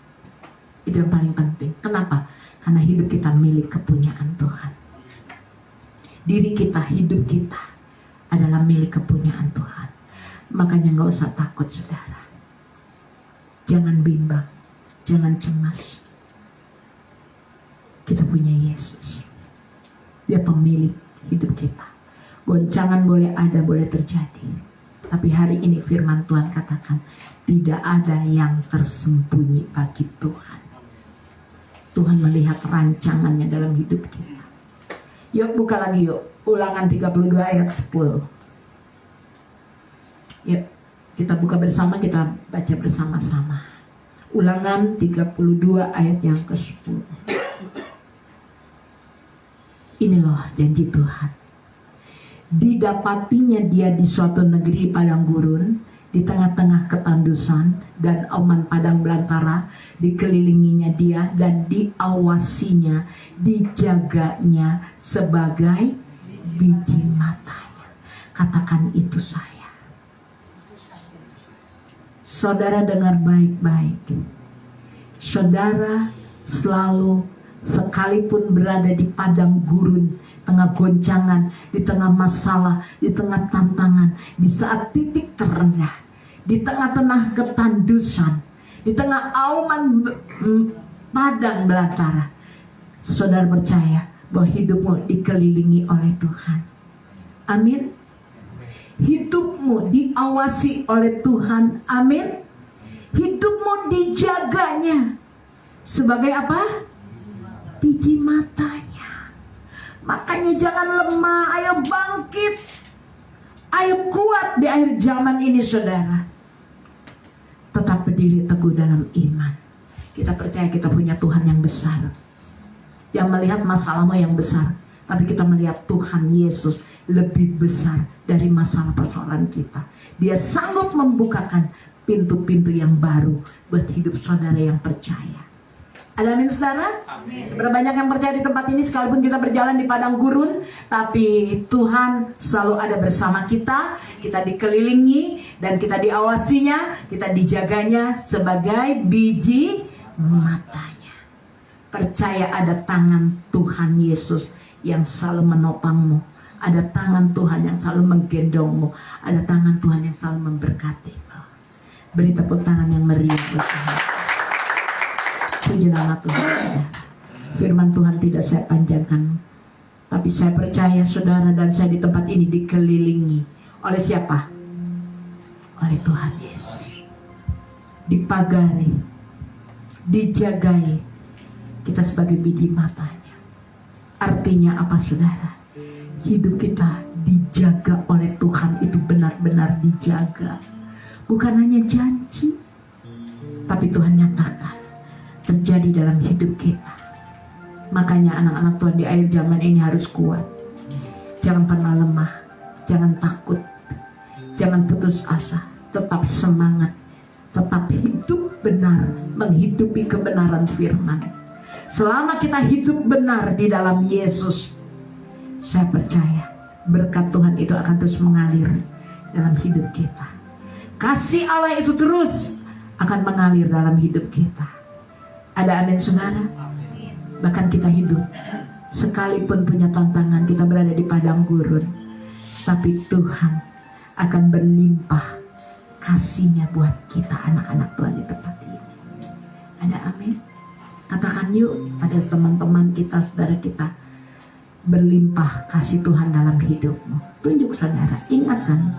Itu yang paling penting. Kenapa? Karena hidup kita milik kepunyaan Tuhan. Diri kita, hidup kita adalah milik kepunyaan Tuhan. Makanya nggak usah takut saudara. Jangan bimbang, jangan cemas. Kita punya Yesus. Dia pemilik hidup kita. Goncangan boleh ada, boleh terjadi. Tapi hari ini firman Tuhan katakan, tidak ada yang tersembunyi bagi Tuhan. Tuhan melihat rancangannya dalam hidup kita. Yuk buka lagi yuk. Ulangan 32 ayat 10. Yuk kita buka bersama, kita baca bersama-sama. Ulangan 32 ayat yang ke-10. Ini loh janji Tuhan. Didapatinya dia di suatu negeri padang gurun, di tengah-tengah ketandusan dan auman padang belantara, dikelilinginya dia dan diawasinya, dijaganya sebagai biji matanya. Katakan itu saya. Saudara dengar baik-baik. Saudara selalu, sekalipun berada di padang gurun, tengah goncangan, di tengah masalah, di tengah tantangan, di saat titik terendah, di tengah-tengah ketandusan, di tengah auman padang belantara, saudara percaya bahwa hidupmu dikelilingi oleh Tuhan. Amin. Hidupmu diawasi oleh Tuhan. Amin. Hidupmu dijaganya sebagai apa? Biji matanya. Makanya jangan lemah, ayo bangkit, ayo kuat di akhir zaman ini saudara. Tetap berdiri teguh dalam iman. Kita percaya kita punya Tuhan yang besar. Jangan melihat masalahmu yang besar, tapi kita melihat Tuhan Yesus lebih besar dari masalah persoalan kita. Dia sanggup membukakan pintu-pintu yang baru buat hidup saudara yang percaya. Ada amin saudara? Amin. Berapa banyak yang percaya di tempat ini, sekalipun kita berjalan di padang gurun, tapi Tuhan selalu ada bersama kita. Kita dikelilingi dan kita diawasinya, kita dijaganya sebagai biji matanya. Percaya ada tangan Tuhan Yesus yang selalu menopangmu. Ada tangan Tuhan yang selalu menggendongmu. Ada tangan Tuhan yang selalu memberkatimu. Beri tepuk tangan yang meriah buat Tuhan. Puji nama Tuhan, saudara. Firman Tuhan tidak saya panjangkan, tapi saya percaya saudara dan saya di tempat ini dikelilingi oleh siapa? Oleh Tuhan Yesus. Dipagari, dijagai, kita sebagai biji matanya. Artinya apa saudara? Hidup kita dijaga oleh Tuhan, itu benar-benar dijaga. Bukan hanya janji, tapi Tuhan nyatakan terjadi dalam hidup kita. Makanya anak-anak Tuhan di akhir zaman ini harus kuat. Jangan pernah lemah, jangan takut, jangan putus asa, tetap semangat, tetap hidup benar, menghidupi kebenaran firman. Selama kita hidup benar di dalam Yesus, saya percaya berkat Tuhan itu akan terus mengalir dalam hidup kita. Kasih Allah itu terus akan mengalir dalam hidup kita. Ada amin saudara? Bahkan kita hidup, sekalipun punya tantangan, kita berada di padang gurun, tapi Tuhan akan berlimpah kasih-Nya buat kita anak-anak Tuhan di tempat ini. Ada amin? Katakan yuk pada teman-teman kita, saudara kita, berlimpah kasih Tuhan dalam hidupmu. Tunjuk saudara, ingatkan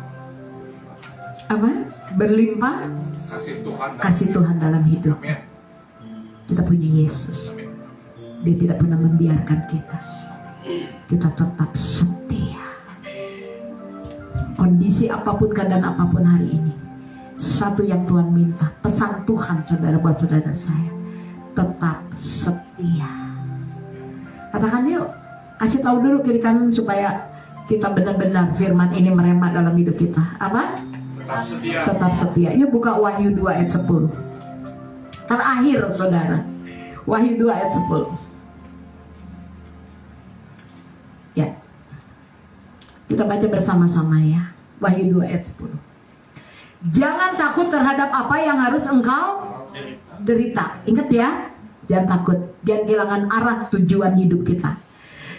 apa? Berlimpah kasih Tuhan dalam hidup. Kita punya Yesus. Dia tidak pernah membiarkan kita. Kita tetap setia. Kondisi apapun, keadaan apapun hari ini, satu yang Tuhan minta, pesan Tuhan saudara buat saudara saya, tetap setia. Katakan yuk, kasih tahu dulu kiri kanan supaya kita benar-benar firman ini merema dalam hidup kita. Apa? Tetap setia. Tetap setia. Yuk buka Wahyu 2 ayat 10. Terakhir saudara, Wahyu 2 ayat 10. Ya, kita baca bersama-sama ya. Wahyu 2 ayat 10. Jangan takut terhadap apa yang harus engkau derita. Ingat ya, jangan takut, jangan kehilangan arah tujuan hidup kita.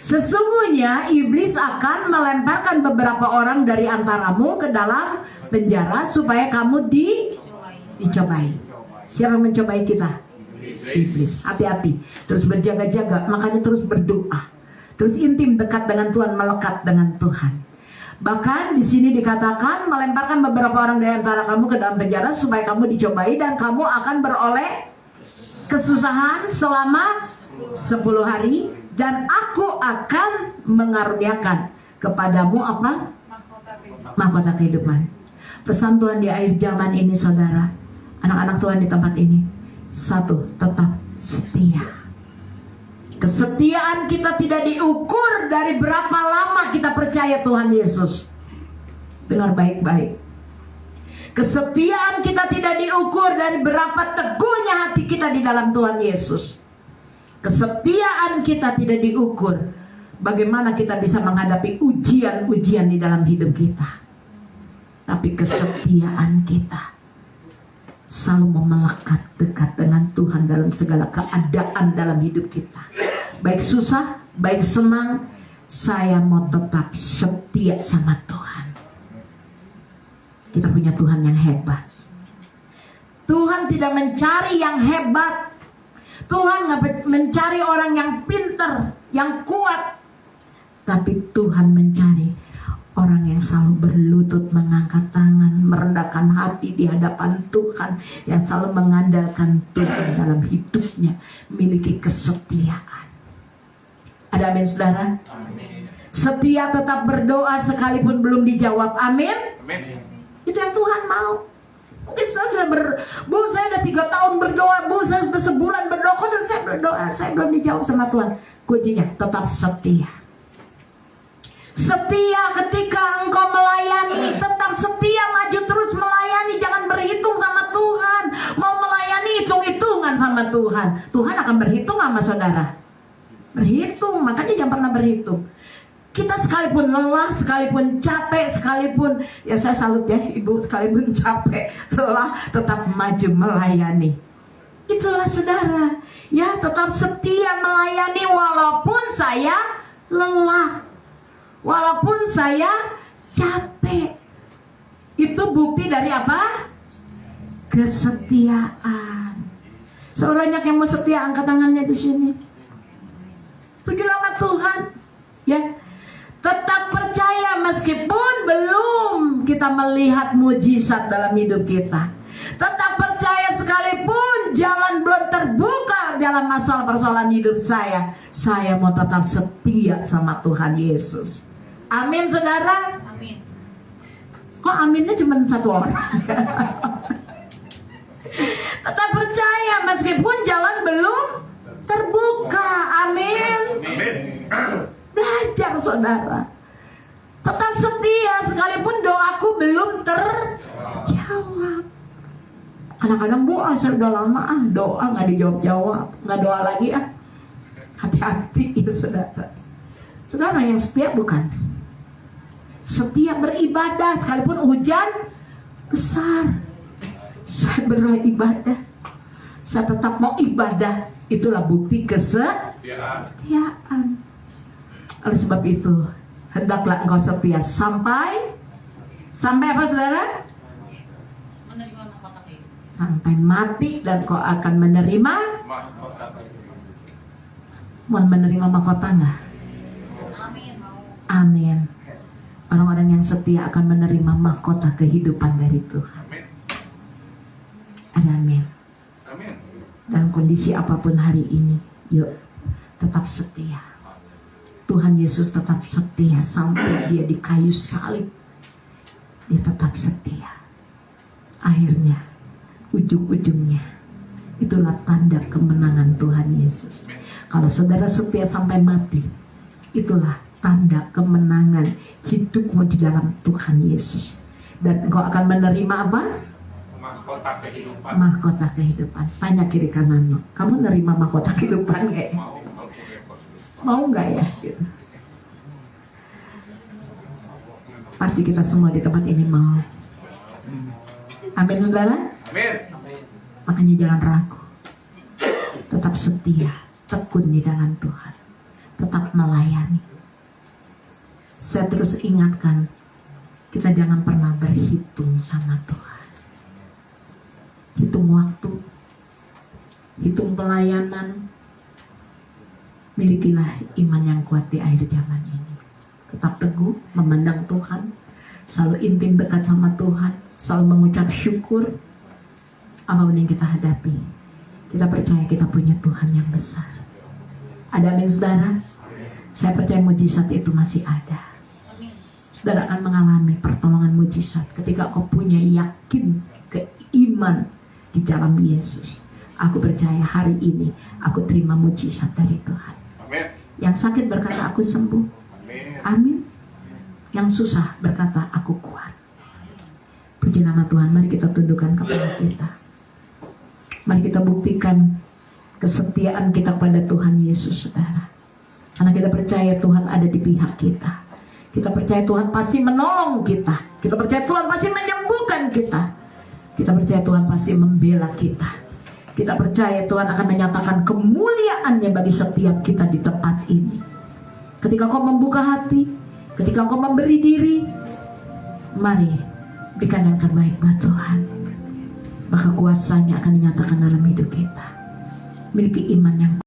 Sesungguhnya iblis akan melemparkan beberapa orang dari antaramu ke dalam penjara supaya kamu dicobai. Siapa yang mencobai kita? Iblis. Hati-hati. Terus berjaga-jaga. Makanya terus berdoa. Terus intim dekat dengan Tuhan, melekat dengan Tuhan. Bahkan di sini dikatakan melemparkan beberapa orang dari antara kamu ke dalam penjara supaya kamu dicobai dan kamu akan beroleh kesusahan selama 10 hari dan aku akan mengaruniakan kepadamu apa? Mahkota kehidupan. Pesan Tuhan di akhir zaman ini, saudara, anak-anak Tuhan di tempat ini, satu, tetap setia. Kesetiaan kita tidak diukur dari berapa lama kita percaya Tuhan Yesus. Dengar baik-baik. Kesetiaan kita tidak diukur dari berapa teguhnya hati kita di dalam Tuhan Yesus. Kesetiaan kita tidak diukur bagaimana kita bisa menghadapi ujian-ujian di dalam hidup kita. Tapi kesetiaan kita selalu melekat dekat dengan Tuhan dalam segala keadaan dalam hidup kita. Baik susah, baik senang, saya mau tetap setia sama Tuhan. Kita punya Tuhan yang hebat. Tuhan tidak mencari yang hebat. Tuhan mencari orang yang pintar, yang kuat. Tapi Tuhan mencari orang yang selalu berlutut, mengangkat tangan, merendahkan hati di hadapan Tuhan, yang selalu mengandalkan Tuhan dalam hidupnya, memiliki kesetiaan. Ada amin, saudara? Amin. Setia tetap berdoa sekalipun belum dijawab. Amin? Amin. Itu yang Tuhan mau. Mungkin sudah Bu, saya udah 3 tahun berdoa, Bu, saya sudah sebulan berdoa, kok saya berdoa, saya belum dijawab sama Tuhan. Kuncinya tetap setia. Setia ketika engkau melayani, tetap setia, maju terus melayani, jangan berhitung sama Tuhan. Mau melayani hitung-hitungan sama Tuhan. Tuhan akan berhitung sama saudara. Berhitung, makanya jangan pernah berhitung. Kita sekalipun lelah, sekalipun capek, sekalipun, ya saya salut ya Ibu, sekalipun capek, lelah, tetap maju melayani. Itulah saudara, ya tetap setia melayani walaupun saya lelah, walaupun saya capek. Itu bukti dari apa? Kesetiaan. Sebanyak yang mau setia, angkat tangannya di sini. Pujilah nama Tuhan, ya. Tetap percaya meskipun belum kita melihat mujizat dalam hidup kita. Tetap percaya sekalipun jalan belum terbuka dalam masalah persoalan hidup saya. Saya mau tetap setia sama Tuhan Yesus. Amin, saudara? Amin. Kok aminnya cuma 1 orang? Tetap percaya meskipun jalan belum terbuka. Amin. Amin. Belajar, saudara. Tetap setia sekalipun doaku belum terjawab. Kadang-kadang Bu, saya udah lama doa nggak dijawab-jawab, nggak doa lagi Hati-hati ya saudara. Saudara yang setia bukan? Setia beribadah sekalipun hujan besar. Saya beribadah. Saya tetap mau ibadah. Itulah bukti kesetiaan. Oleh sebab itu, hendaklah engkau setia sampai apa, saudara? Menerima mahkota kehidupan. Sampai mati, dan kau akan menerima. Mau menerima mahkota enggak? Amin. Mau. Amin. Orang-orang yang setia akan menerima mahkota kehidupan dari Tuhan. Amin. Ada amin. Amin. Dalam kondisi apapun hari ini, yuk tetap setia. Tuhan Yesus tetap setia sampai dia di kayu salib. Dia tetap setia. Akhirnya, ujung-ujungnya, itulah tanda kemenangan Tuhan Yesus. Kalau saudara setia sampai mati, itulah tanda kemenangan hidupmu di dalam Tuhan Yesus. Dan engkau akan menerima apa? Mahkota kehidupan. Mahkota kehidupan. Tanya kiri kananmu, kamu menerima mahkota kehidupan gak ya? Mau nggak ya? Gitu. Pasti kita semua di tempat ini mau. Amin, saudara. Amin. Makanya jangan ragu. Tetap setia, tekun di dalam Tuhan. tetap melayani. Saya terus ingatkan, kita jangan pernah berhitung sama Tuhan. Hitung waktu, hitung pelayanan. Milikilah iman yang kuat di akhir zaman ini. Tetap teguh, memandang Tuhan, selalu intim dekat sama Tuhan, selalu mengucap syukur apapun yang kita hadapi. Kita percaya kita punya Tuhan yang besar. Ada amin saudara? Saya percaya mujizat itu masih ada. Saudara akan mengalami pertolongan mujizat ketika kau punya yakin, keiman di dalam Yesus. Aku percaya hari ini aku terima mujizat dari Tuhan. Amin. Yang sakit berkata aku sembuh. Amin. Amin. Yang susah berkata aku kuat. Puji nama Tuhan. Mari kita tundukkan kepala kita. Mari kita buktikan kesetiaan kita pada Tuhan Yesus, saudara. Karena kita percaya Tuhan ada di pihak kita. Kita percaya Tuhan pasti menolong kita. Kita percaya Tuhan pasti menyembuhkan kita. Kita percaya Tuhan pasti membela kita. Kita percaya Tuhan akan menyatakan kemuliaannya bagi setiap kita di tempat ini. Ketika kau membuka hati, ketika kau memberi diri, mari berikan yang terbaik buat Tuhan. Maka kuasanya akan dinyatakan dalam hidup kita. Miliki iman yang